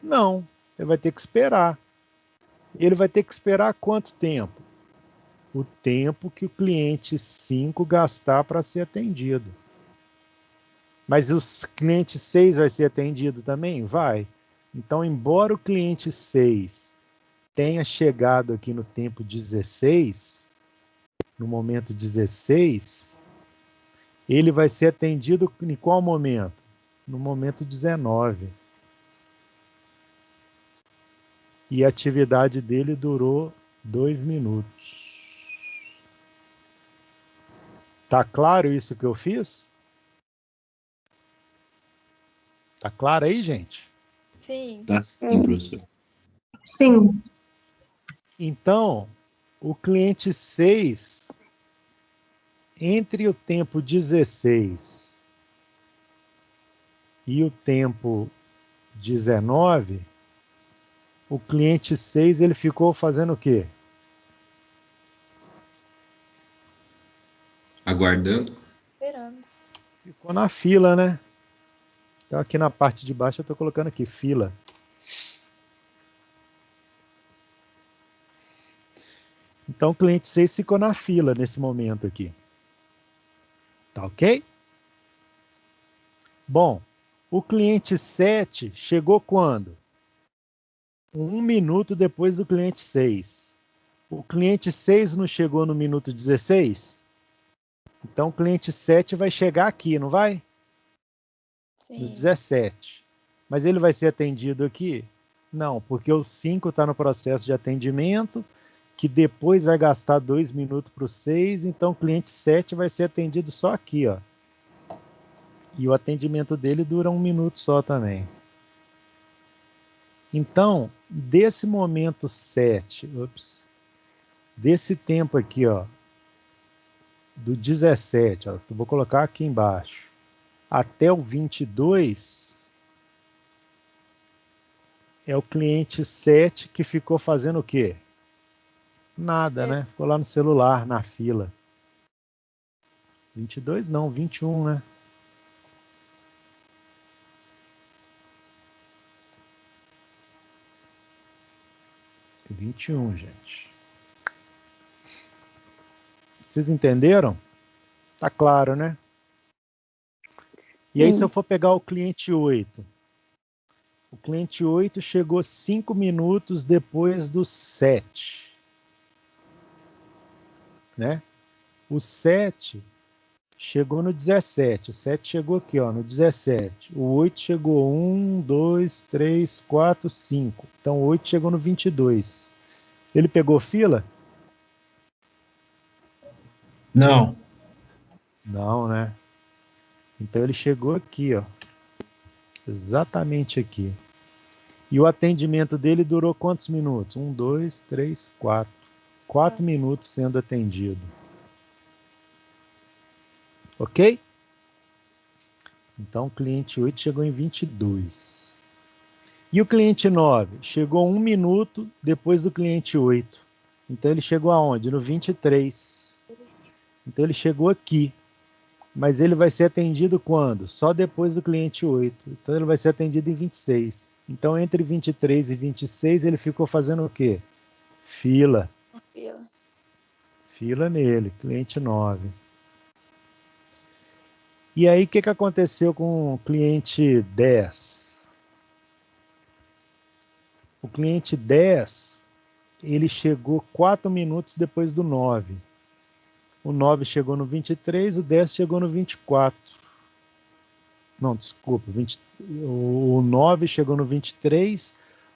Não, ele vai ter que esperar. Ele vai ter que esperar quanto tempo? O tempo que o cliente 5 gastar para ser atendido. Mas o cliente 6 vai ser atendido também? Vai. Então, embora o cliente 6 tenha chegado aqui no tempo 16, no momento 16, ele vai ser atendido em qual momento? No momento 19. E a atividade dele durou 2 minutos. Tá claro isso que eu fiz? Tá claro aí, gente? Sim. Tá sim, professor. Sim. Então, o cliente 6, entre o tempo 16 e o tempo 19, o cliente 6 ele ficou fazendo o quê? Aguardando. Esperando. Ficou na fila, né? Então, aqui na parte de baixo, eu estou colocando aqui, fila. Então, o cliente 6 ficou na fila nesse momento aqui. Tá ok? Bom, o cliente 7 chegou quando? 1 minuto depois do cliente 6. O cliente 6 não chegou no minuto 16? Então, o cliente 7 vai chegar aqui, não vai? No Sim. 17. Mas ele vai ser atendido aqui? Não, porque o 5 está no processo de atendimento, que depois vai gastar 2 minutos para o 6, então o cliente 7 vai ser atendido só aqui, ó. E o atendimento dele dura 1 minuto só também. Então, desse momento 7, desse tempo aqui, ó, do 17, ó, eu vou colocar aqui embaixo, até o 22, é o cliente 7 que ficou fazendo o quê? Nada, né? Ficou lá no celular, na fila. 22 não, 21, né? É 21, gente. Vocês entenderam? Tá claro, né? E aí, se eu for pegar o cliente 8, o cliente 8 chegou 5 minutos depois do 7, né? O 7 chegou no 17, o 7 chegou aqui, ó, no 17. O 8 chegou 1, 2, 3, 4, 5. Então, o 8 chegou no 22. Ele pegou fila? Não. Não, né? Então, ele chegou aqui, ó. Exatamente aqui. E o atendimento dele durou quantos minutos? 1, 2, 3, 4. 4 minutos sendo atendido. Ok? Então, o cliente 8 chegou em 22. E o cliente 9 chegou 1 minuto depois do cliente 8. Então, ele chegou aonde? No 23. Então, ele chegou aqui. Mas ele vai ser atendido quando? Só depois do cliente 8. Então, ele vai ser atendido em 26. Então, entre 23 e 26, ele ficou fazendo o quê? Fila. Fila nele, cliente 9. E aí, o que aconteceu com o cliente 10? O cliente 10, ele chegou 4 minutos depois do 9. O 9 chegou no 23, o 10 chegou no 24. Não, desculpa, o 9 chegou no 23,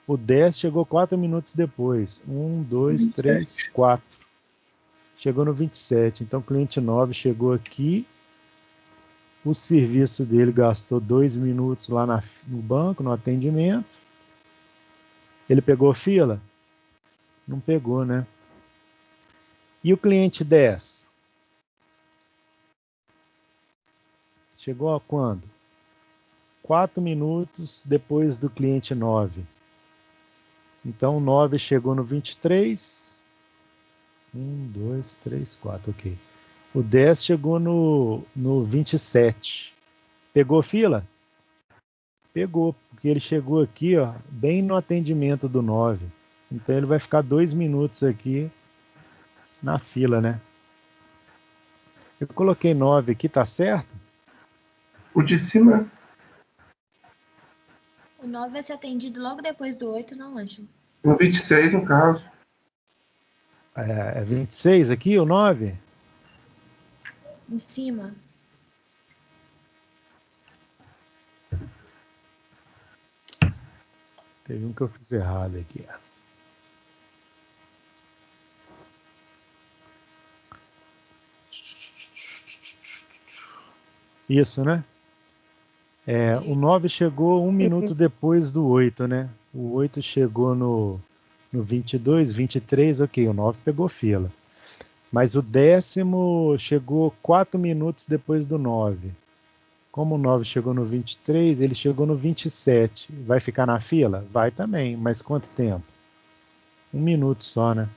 o 10 chegou 4 minutos depois. 1, 2, 3, 4. Chegou no 27. Então, o cliente 9 chegou aqui. O serviço dele gastou 2 minutos lá no banco, no atendimento. Ele pegou fila? Não pegou, né? E o cliente 10? Chegou a quando? 4 minutos depois do cliente 9. Então, o 9 chegou no 23. 1, 2, 3, 4, ok. O 10 chegou no 27. Pegou fila? Pegou, porque ele chegou aqui, ó, bem no atendimento do 9. Então, ele vai ficar 2 minutos aqui na fila, né? Eu coloquei 9 aqui, tá certo? O de cima, O 9 vai ser atendido logo depois do 8, não, Ângelo? no 26, no caso. É 26 aqui, o 9? Em cima. Teve um que eu fiz errado aqui. Isso, né? O 9 chegou 1 minuto depois do 8, né? O 8 chegou no 22, 23, ok, o 9 pegou fila. Mas o 10º chegou 4 minutos depois do 9. Como o 9 chegou no 23, ele chegou no 27. Vai ficar na fila? Vai também, mas quanto tempo? 1 minuto só, né?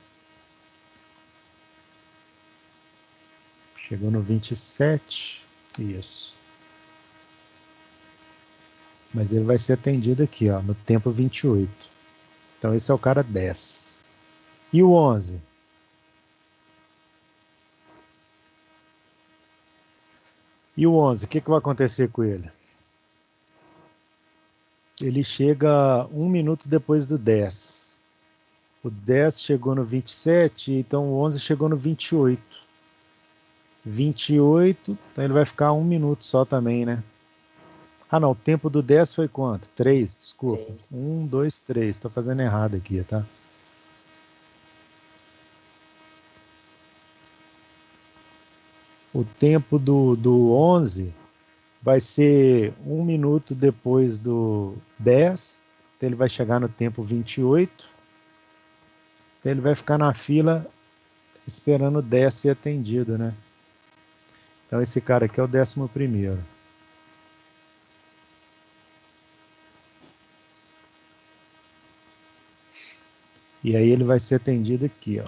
Chegou no 27. Isso. Mas ele vai ser atendido aqui, ó, no tempo 28. Então esse é o cara 10. E o 11? E o 11, o que vai acontecer com ele? Ele chega 1 minuto depois do 10. O 10 chegou no 27, então o 11 chegou no 28. 28, então ele vai ficar 1 minuto só também, né? Ah, não, o tempo do 10 foi quanto? 3, desculpa. 1, 2, 3, estou fazendo errado aqui, tá? O tempo do 11 vai ser 1 minuto depois do 10, então ele vai chegar no tempo 28, então ele vai ficar na fila esperando o 10 ser atendido, né? Então esse cara aqui é o 11º. E aí ele vai ser atendido aqui, ó.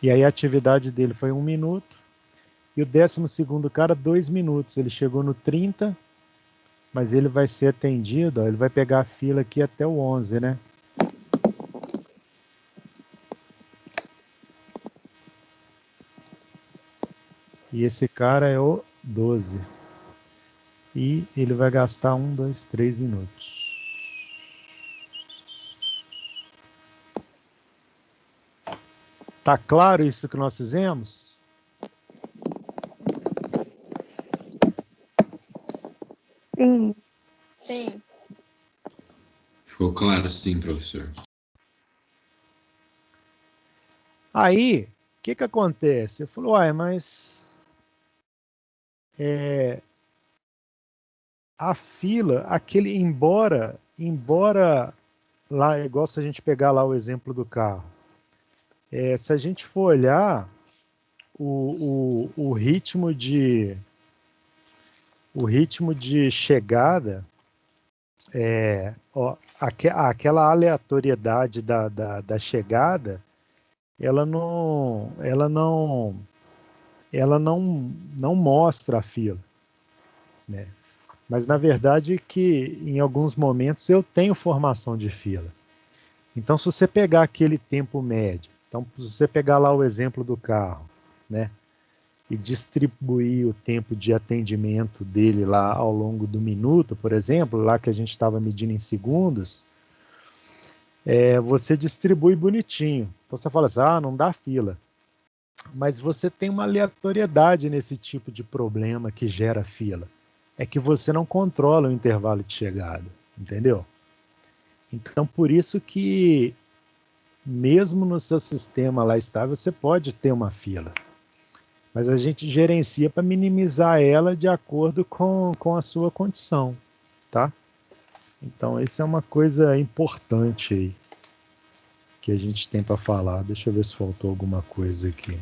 E aí a atividade dele foi 1 minuto. E o 12º cara, 2 minutos. Ele chegou no 30, mas ele vai ser atendido, ó, ele vai pegar a fila aqui até o 11, né? E esse cara é o 12. E ele vai gastar 1, 2, 3 minutos. Tá claro isso que nós fizemos? Sim. Sim. Ficou claro, sim, professor. Aí, o que acontece? Eu falo, uai, mas a fila, aquele, embora lá, igual se a gente pegar lá o exemplo do carro, se a gente for olhar o ritmo de chegada, aquela aleatoriedade da chegada, ela não mostra a fila, né? Mas na verdade que em alguns momentos eu tenho formação de fila. Então se você pegar aquele tempo médio, então se você pegar lá o exemplo do carro, né? E distribuir o tempo de atendimento dele lá ao longo do minuto, por exemplo, lá que a gente estava medindo em segundos, você distribui bonitinho. Então você fala assim, não dá fila. Mas você tem uma aleatoriedade nesse tipo de problema que gera fila. É que você não controla o intervalo de chegada, entendeu? Então por isso que mesmo no seu sistema lá estável, você pode ter uma fila. Mas a gente gerencia para minimizar ela de acordo com a sua condição, tá? Então, isso é uma coisa importante aí que a gente tem para falar. Deixa eu ver se faltou alguma coisa aqui.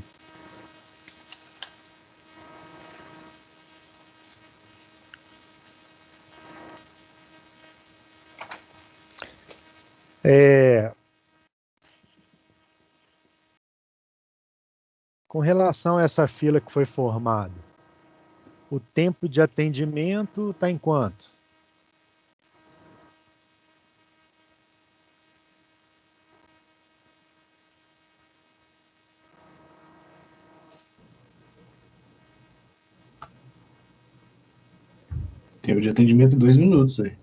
Com relação a essa fila que foi formada, o tempo de atendimento está em quanto? Tempo de atendimento 2 minutos aí.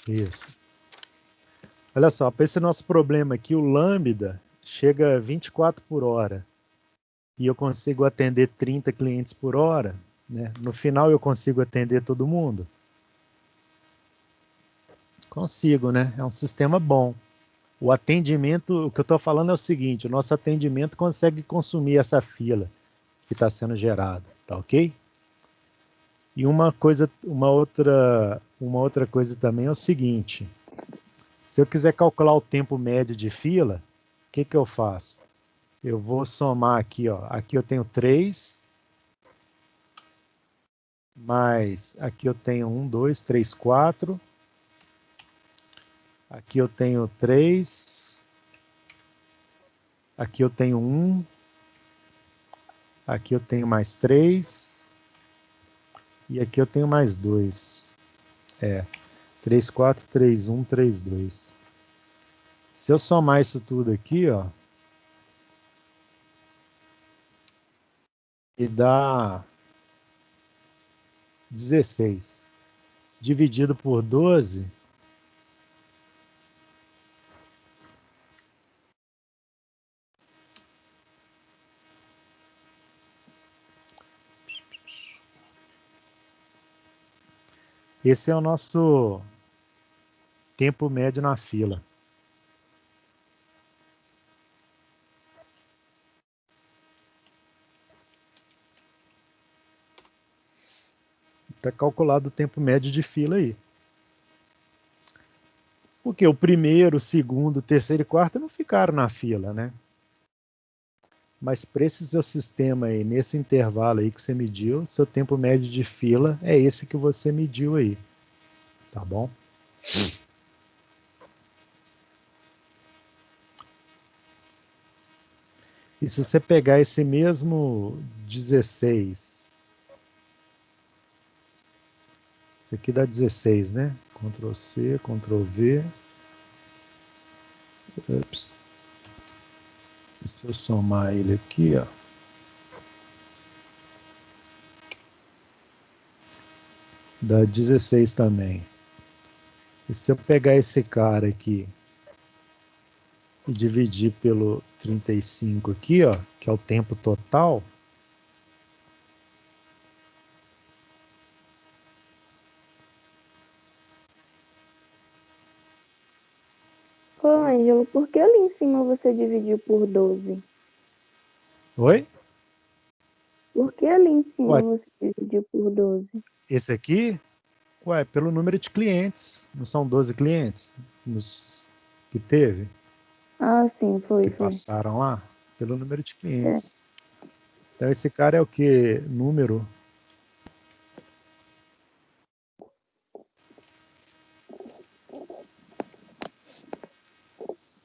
Isso. Olha só, para esse nosso problema aqui, o lambda chega a 24 por hora e eu consigo atender 30 clientes por hora, né? No final eu consigo atender todo mundo? Consigo, né? É um sistema bom. O atendimento, o que eu estou falando é o seguinte, o nosso atendimento consegue consumir essa fila que está sendo gerada, tá ok? E uma outra coisa também é o seguinte, se eu quiser calcular o tempo médio de fila, o que eu faço? Eu vou somar aqui, ó. Aqui eu tenho 3, mais aqui eu tenho 1, 2, 3, 4. Aqui eu tenho 3. Aqui eu tenho 1. Aqui eu tenho mais 3. E aqui eu tenho mais 2. 3, 4, 3, 1, 3, 2. Se eu somar isso tudo aqui, ó, e dá 16. Dividido por 12, esse é o nosso tempo médio na fila. Está calculado o tempo médio de fila aí. Porque o primeiro, o segundo, o terceiro e quarto não ficaram na fila, né? Mas para esse seu sistema aí, nesse intervalo aí que você mediu, seu tempo médio de fila é esse que você mediu aí. Tá bom? E se você pegar esse mesmo 16, isso aqui dá 16, né? Ctrl C, Ctrl V. Ups. E se eu somar ele aqui, ó. Dá 16 também. E se eu pegar esse cara aqui e dividir pelo 35 aqui, ó, que é o tempo total, Ô, Ângelo, por que ali em cima você dividiu por 12? oi? Por que ali em cima Ué. você dividiu por 12? Esse aqui, ué, pelo número de clientes, não são 12 clientes que teve, Ah, sim, foi. passaram lá, pelo número de clientes. Então esse cara é o que? Número.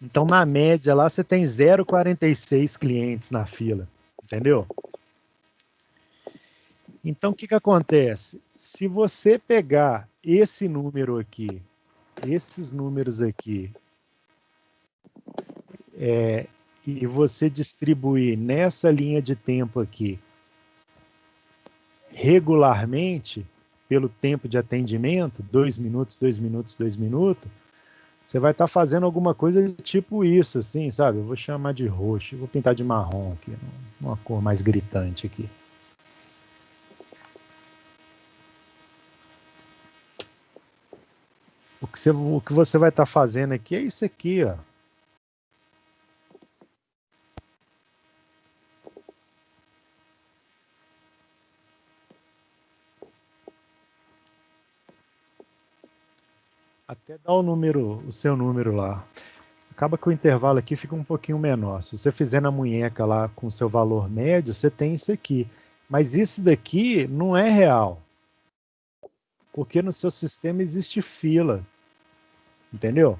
Então, na média, lá você tem 0,46 clientes na fila, entendeu? Então, o que acontece? Se você pegar esse número aqui, esses números aqui, e você distribuir nessa linha de tempo aqui, regularmente, pelo tempo de atendimento, 2 minutos, 2 minutos, 2 minutos, você vai estar fazendo alguma coisa tipo isso, assim, sabe? Eu vou chamar de roxo, vou pintar de marrom aqui, uma cor mais gritante aqui. O que você vai estar fazendo aqui é isso aqui, ó. Até dar o seu número lá. Acaba que o intervalo aqui fica um pouquinho menor. Se você fizer na munheca lá com o seu valor médio, você tem isso aqui. Mas isso daqui não é real. Porque no seu sistema existe fila. Entendeu?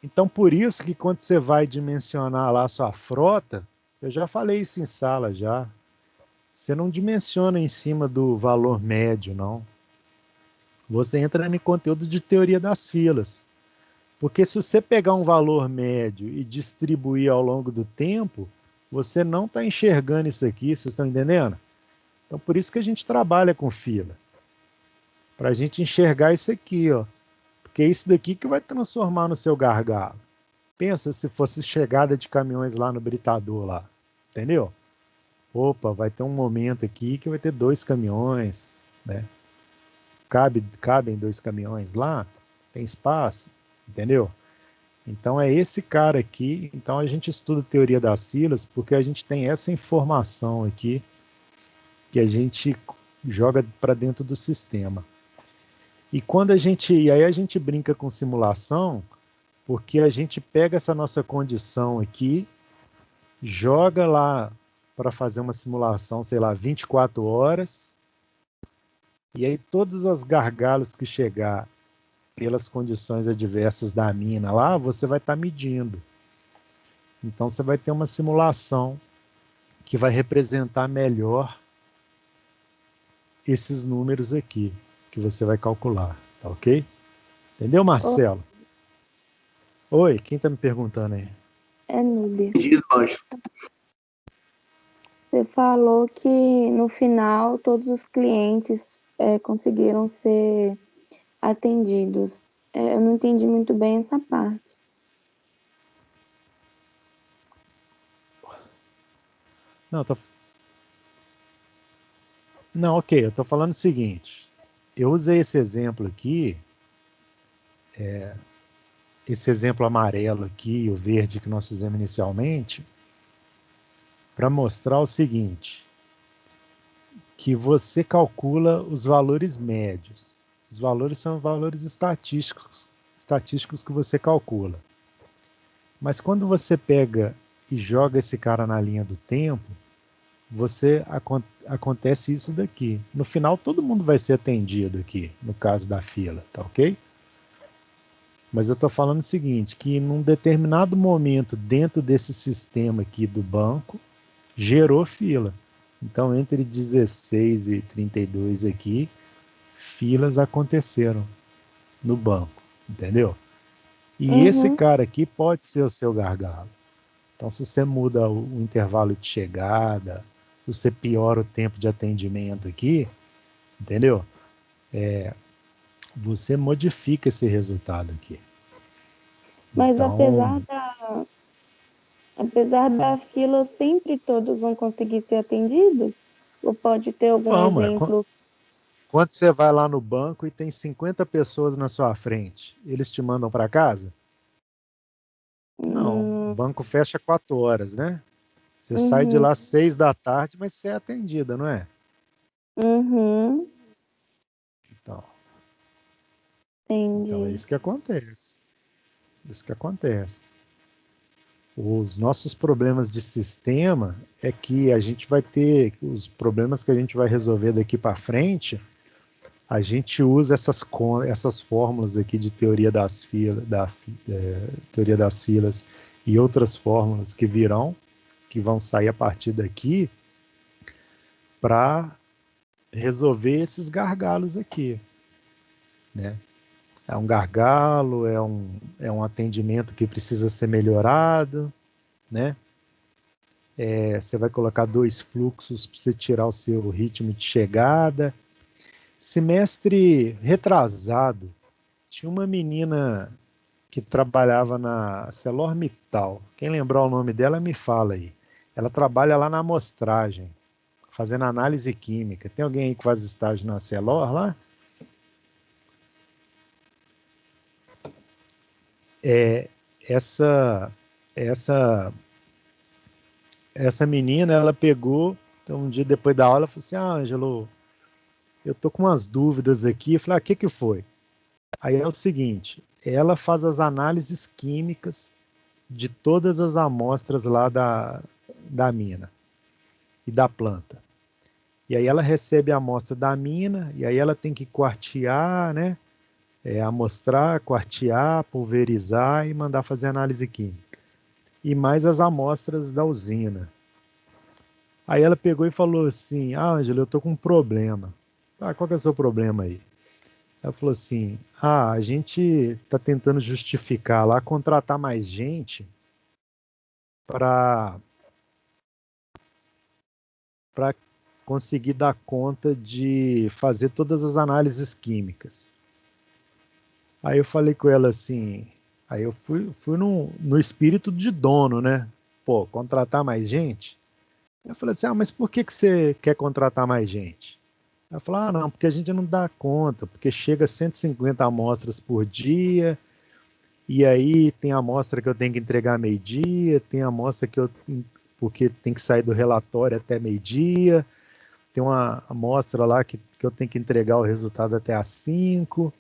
Então, por isso que quando você vai dimensionar lá a sua frota, eu já falei isso em sala já, você não dimensiona em cima do valor médio, não. Você entra em conteúdo de teoria das filas. Porque se você pegar um valor médio e distribuir ao longo do tempo, você não está enxergando isso aqui, vocês estão entendendo? Então, por isso que a gente trabalha com fila. Para a gente enxergar isso aqui, ó. Porque é isso daqui que vai transformar no seu gargalo. Pensa se fosse chegada de caminhões lá no britador lá, entendeu? Opa, vai ter um momento aqui que vai ter 2 caminhões, né? Cabem 2 caminhões lá, tem espaço, entendeu? Então é esse cara aqui, então a gente estuda teoria das filas porque a gente tem essa informação aqui que a gente joga para dentro do sistema. E aí a gente brinca com simulação, porque a gente pega essa nossa condição aqui, joga lá para fazer uma simulação, sei lá, 24 horas, e aí todos os gargalos que chegar pelas condições adversas da mina lá, você vai estar medindo. Então você vai ter uma simulação que vai representar melhor esses números aqui que você vai calcular, tá ok? Entendeu, Marcelo? Oi, quem tá me perguntando aí? É Núbia. Entendido, Anjo. Você falou que no final todos os clientes conseguiram ser atendidos. Eu não entendi muito bem essa parte. Não, ok, eu estou falando o seguinte. Eu usei esse exemplo aqui, esse exemplo amarelo aqui, o verde que nós fizemos inicialmente, para mostrar o seguinte, que você calcula os valores médios. Os valores são valores estatísticos que você calcula. Mas quando você pega e joga esse cara na linha do tempo, acontece isso daqui. No final, todo mundo vai ser atendido aqui, no caso da fila, tá ok? Mas eu estou falando o seguinte, que num determinado momento, dentro desse sistema aqui do banco, gerou fila. Então, entre 16 e 32 aqui, filas aconteceram no banco, entendeu? E esse cara aqui pode ser o seu gargalo. Então, se você muda o intervalo de chegada, se você piora o tempo de atendimento aqui, entendeu? Você modifica esse resultado aqui. Mas então, apesar da fila, sempre todos vão conseguir ser atendidos? Ou pode ter algum exemplo? Quando você vai lá no banco e tem 50 pessoas na sua frente, eles te mandam para casa? Não, o banco fecha 4 horas, né? Você sai de lá às 6 da tarde, mas você é atendida, não é? Então, Entendi. então é isso que acontece. Isso que acontece. Os nossos problemas de sistema é que a gente vai ter os problemas que a gente vai resolver daqui para frente. A gente usa essas fórmulas aqui de teoria das filas e outras fórmulas que vão sair a partir daqui para resolver esses gargalos aqui, né? É um gargalo, é um atendimento que precisa ser melhorado, né? Você vai colocar 2 fluxos para você tirar o seu ritmo de chegada. Semestre retrasado, tinha uma menina que trabalhava na ArcelorMittal. Quem lembrar o nome dela, me fala aí. Ela trabalha lá na amostragem, fazendo análise química. Tem alguém aí que faz estágio na Arcelor lá? Essa menina, ela pegou, então um dia depois da aula, falou assim, Ângelo, eu tô com umas dúvidas aqui. Eu falei, o que foi? Aí é o seguinte, ela faz as análises químicas de todas as amostras lá da mina e da planta. E aí ela recebe a amostra da mina, e aí ela tem que quartear, né? Amostrar, quartear, pulverizar e mandar fazer análise química. E mais as amostras da usina. Aí ela pegou e falou assim, Ângela, eu tô com um problema. Qual que é o seu problema aí? Ela falou assim, a gente está tentando justificar lá, contratar mais gente para conseguir dar conta de fazer todas as análises químicas. Aí eu falei com ela assim, aí eu fui no espírito de dono, né? Pô, contratar mais gente? Eu falei assim, mas por que você quer contratar mais gente? Ela falou, não, porque a gente não dá conta, porque chega 150 amostras por dia, e aí tem amostra que eu tenho que entregar meio-dia, tem amostra porque tem que sair do relatório até meio-dia, tem uma amostra lá que eu tenho que entregar o resultado até às 5,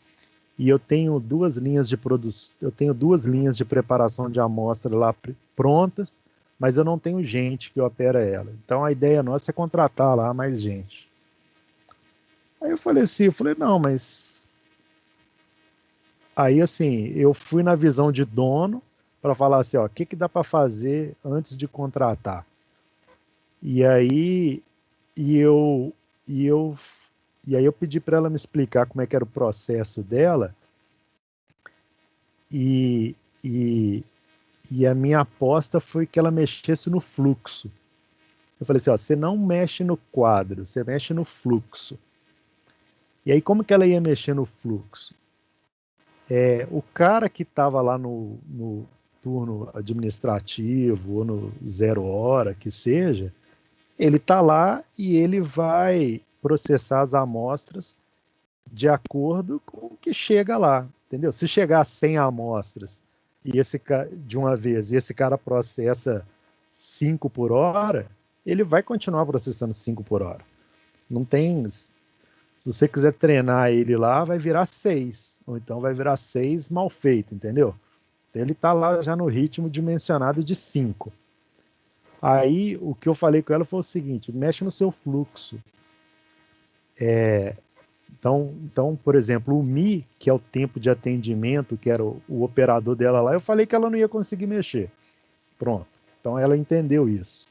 e eu tenho 2 linhas de produção, eu tenho 2 linhas de preparação de amostra lá prontas, mas eu não tenho gente que opera ela. Então a ideia nossa é contratar lá mais gente. Aí eu falei assim, não, mas... Aí assim, eu fui na visão de dono para falar assim, o que dá para fazer antes de contratar? E aí, e eu, e eu, e aí eu pedi para ela me explicar como é que era o processo dela, e, e, e a minha aposta foi que ela mexesse no fluxo. Eu falei assim, ó, você não mexe no quadro, você mexe no fluxo. E aí como que ela ia mexer no fluxo? O cara que estava lá no turno administrativo ou no 0 hora, que seja, ele está lá e ele vai processar as amostras de acordo com o que chega lá, entendeu? Se chegar a 100 amostras e de uma vez e esse cara processa 5 por hora, ele vai continuar processando 5 por hora. Não tem. Se você quiser treinar ele lá, vai virar 6. Ou então vai virar 6 mal feito, entendeu? Então ele está lá já no ritmo dimensionado de 5. Aí o que eu falei com ela foi o seguinte: mexe no seu fluxo. Então, por exemplo, o Mi, que é o tempo de atendimento, que era o operador dela lá, eu falei que ela não ia conseguir mexer. Pronto. Então ela entendeu isso.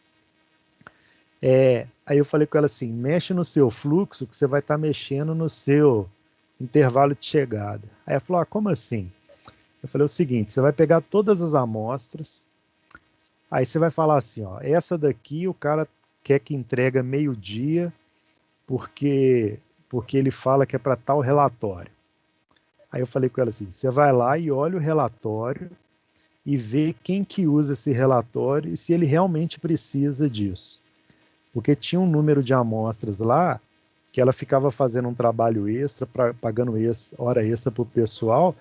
Aí eu falei com ela assim: mexe no seu fluxo, que você vai estar mexendo no seu intervalo de chegada. Aí ela falou: como assim? Eu falei o seguinte: você vai pegar todas as amostras, aí você vai falar assim, ó, essa daqui o cara quer que entrega meio-dia, porque ele fala que é para tal relatório. Aí eu falei com ela assim: você vai lá e olha o relatório e vê quem que usa esse relatório e se ele realmente precisa disso. Porque tinha um número de amostras lá que ela ficava fazendo um trabalho extra, pagando hora extra para o pessoal,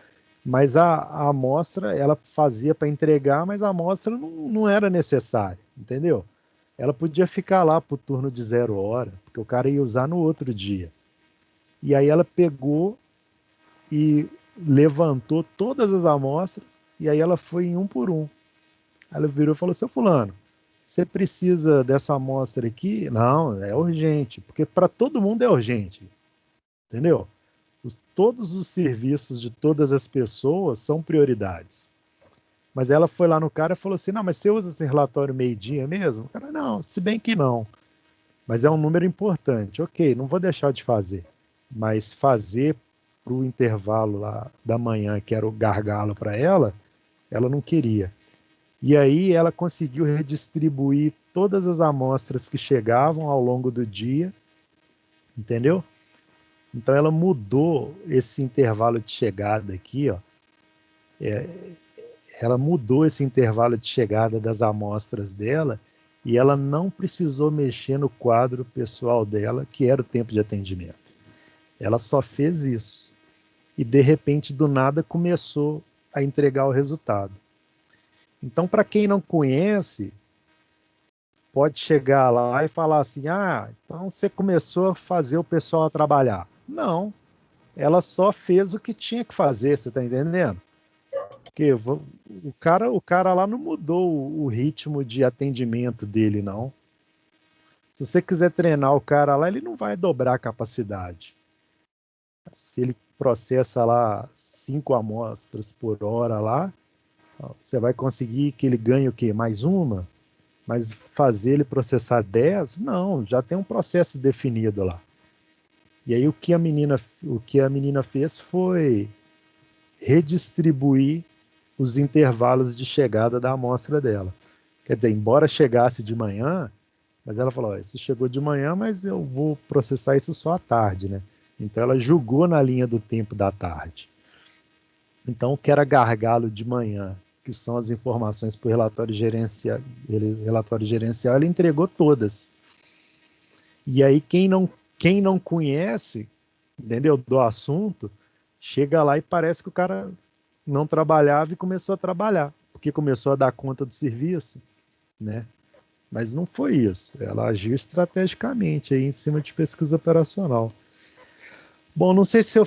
mas a amostra ela fazia para entregar, mas a amostra não era necessária, entendeu? Ela podia ficar lá para o turno de 0 hora, porque o cara ia usar no outro dia. E aí ela pegou e levantou todas as amostras, e aí ela foi em um por um. Aí ela virou e falou: seu fulano, você precisa dessa amostra aqui? Não, é urgente, porque para todo mundo é urgente, entendeu? Todos os serviços de todas as pessoas são prioridades. Mas ela foi lá no cara e falou assim: não, mas você usa esse relatório meio-dia mesmo? O cara: não, se bem que não. Mas é um número importante. Ok, não vou deixar de fazer. Mas fazer para o intervalo lá da manhã, que era o gargalo para ela não queria. E aí ela conseguiu redistribuir todas as amostras que chegavam ao longo do dia, entendeu? Então ela mudou esse intervalo de chegada aqui, ó. Ela mudou esse intervalo de chegada das amostras dela e ela não precisou mexer no quadro pessoal dela, que era o tempo de atendimento. Ela só fez isso. E de repente, do nada, começou a entregar o resultado. Então, para quem não conhece, pode chegar lá e falar assim: ah, então você começou a fazer o pessoal trabalhar. Não, ela só fez o que tinha que fazer, você está entendendo? Porque o cara lá não mudou o ritmo de atendimento dele, não. Se você quiser treinar o cara lá, ele não vai dobrar a capacidade. Se ele processa lá 5 amostras por hora lá, você vai conseguir que ele ganhe o quê? Mais uma? Mas fazer ele processar 10? Não, já tem um processo definido lá. E aí o que a menina fez foi redistribuir os intervalos de chegada da amostra dela. Quer dizer, embora chegasse de manhã, mas ela falou: isso chegou de manhã, mas eu vou processar isso só à tarde, né? Então ela jogou na linha do tempo da tarde. Então o que era gargalo de manhã, que são as informações para o relatório gerencial, ela entregou todas. E aí quem não conhece, entendeu, do assunto, chega lá e parece que o cara não trabalhava e começou a trabalhar, porque começou a dar conta do serviço, né? Mas não foi isso. Ela agiu estrategicamente aí em cima de pesquisa operacional. Bom, não sei se eu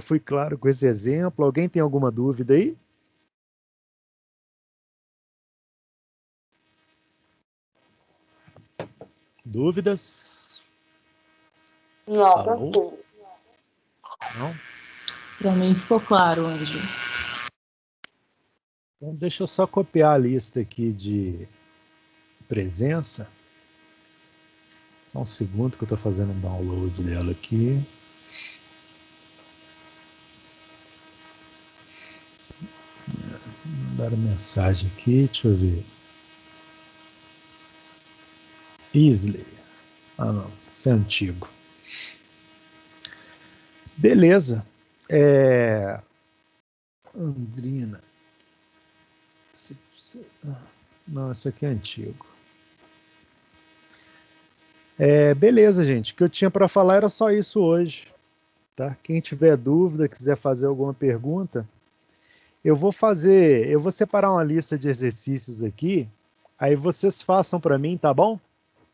fui claro com esse exemplo. Alguém tem alguma dúvida aí? Dúvidas? Não, Alô? tranquilo. Não? Para mim ficou claro, Anjo. Então deixa eu só copiar a lista aqui de presença. Só um segundo que eu estou fazendo um download dela aqui. Mandaram mensagem aqui, deixa eu ver. Easley. Ah, não, isso é antigo. Beleza. Andrina. Não, esse aqui é antigo. Beleza, gente. O que eu tinha para falar era só isso hoje. Tá? Quem tiver dúvida, quiser fazer alguma pergunta, eu vou separar uma lista de exercícios aqui, aí vocês façam para mim, tá bom?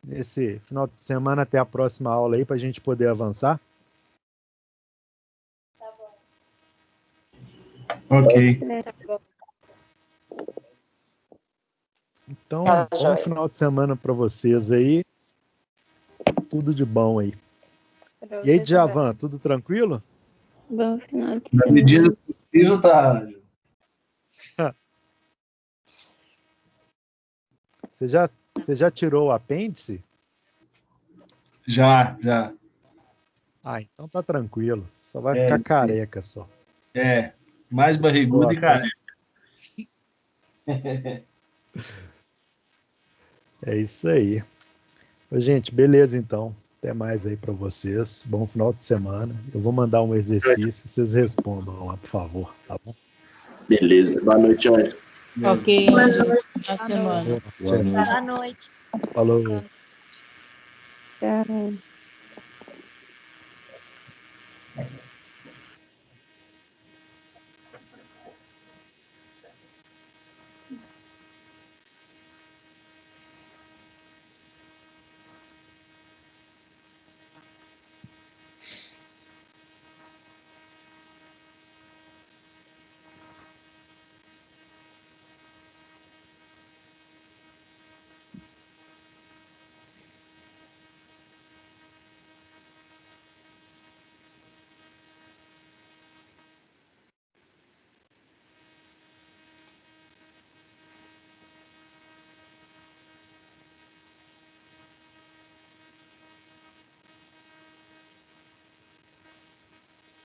Nesse final de semana até a próxima aula aí, para a gente poder avançar. Tá bom. Ok. Tá bom. Então, Tá, bom joia. final de semana para vocês aí. Tudo de bom aí. Pra E aí, você Djavan, tudo tranquilo? Bom final de Na semana. medida do possível, tá, Ângelo. Você já tirou o apêndice? Já. Ah, então tá tranquilo. Só vai É, ficar isso aí. careca só. Mais Você barrigudo tirou e o careca. apêndice? É isso aí. Ô, gente, beleza então. Até mais aí para vocês. Bom final de semana. Eu vou mandar um exercício, vocês respondam lá, por favor, tá bom? Beleza. Boa noite, Ângelo. Ok, Ângelo. Final de semana. Boa Boa noite. noite. Boa noite. Falou. Tchau.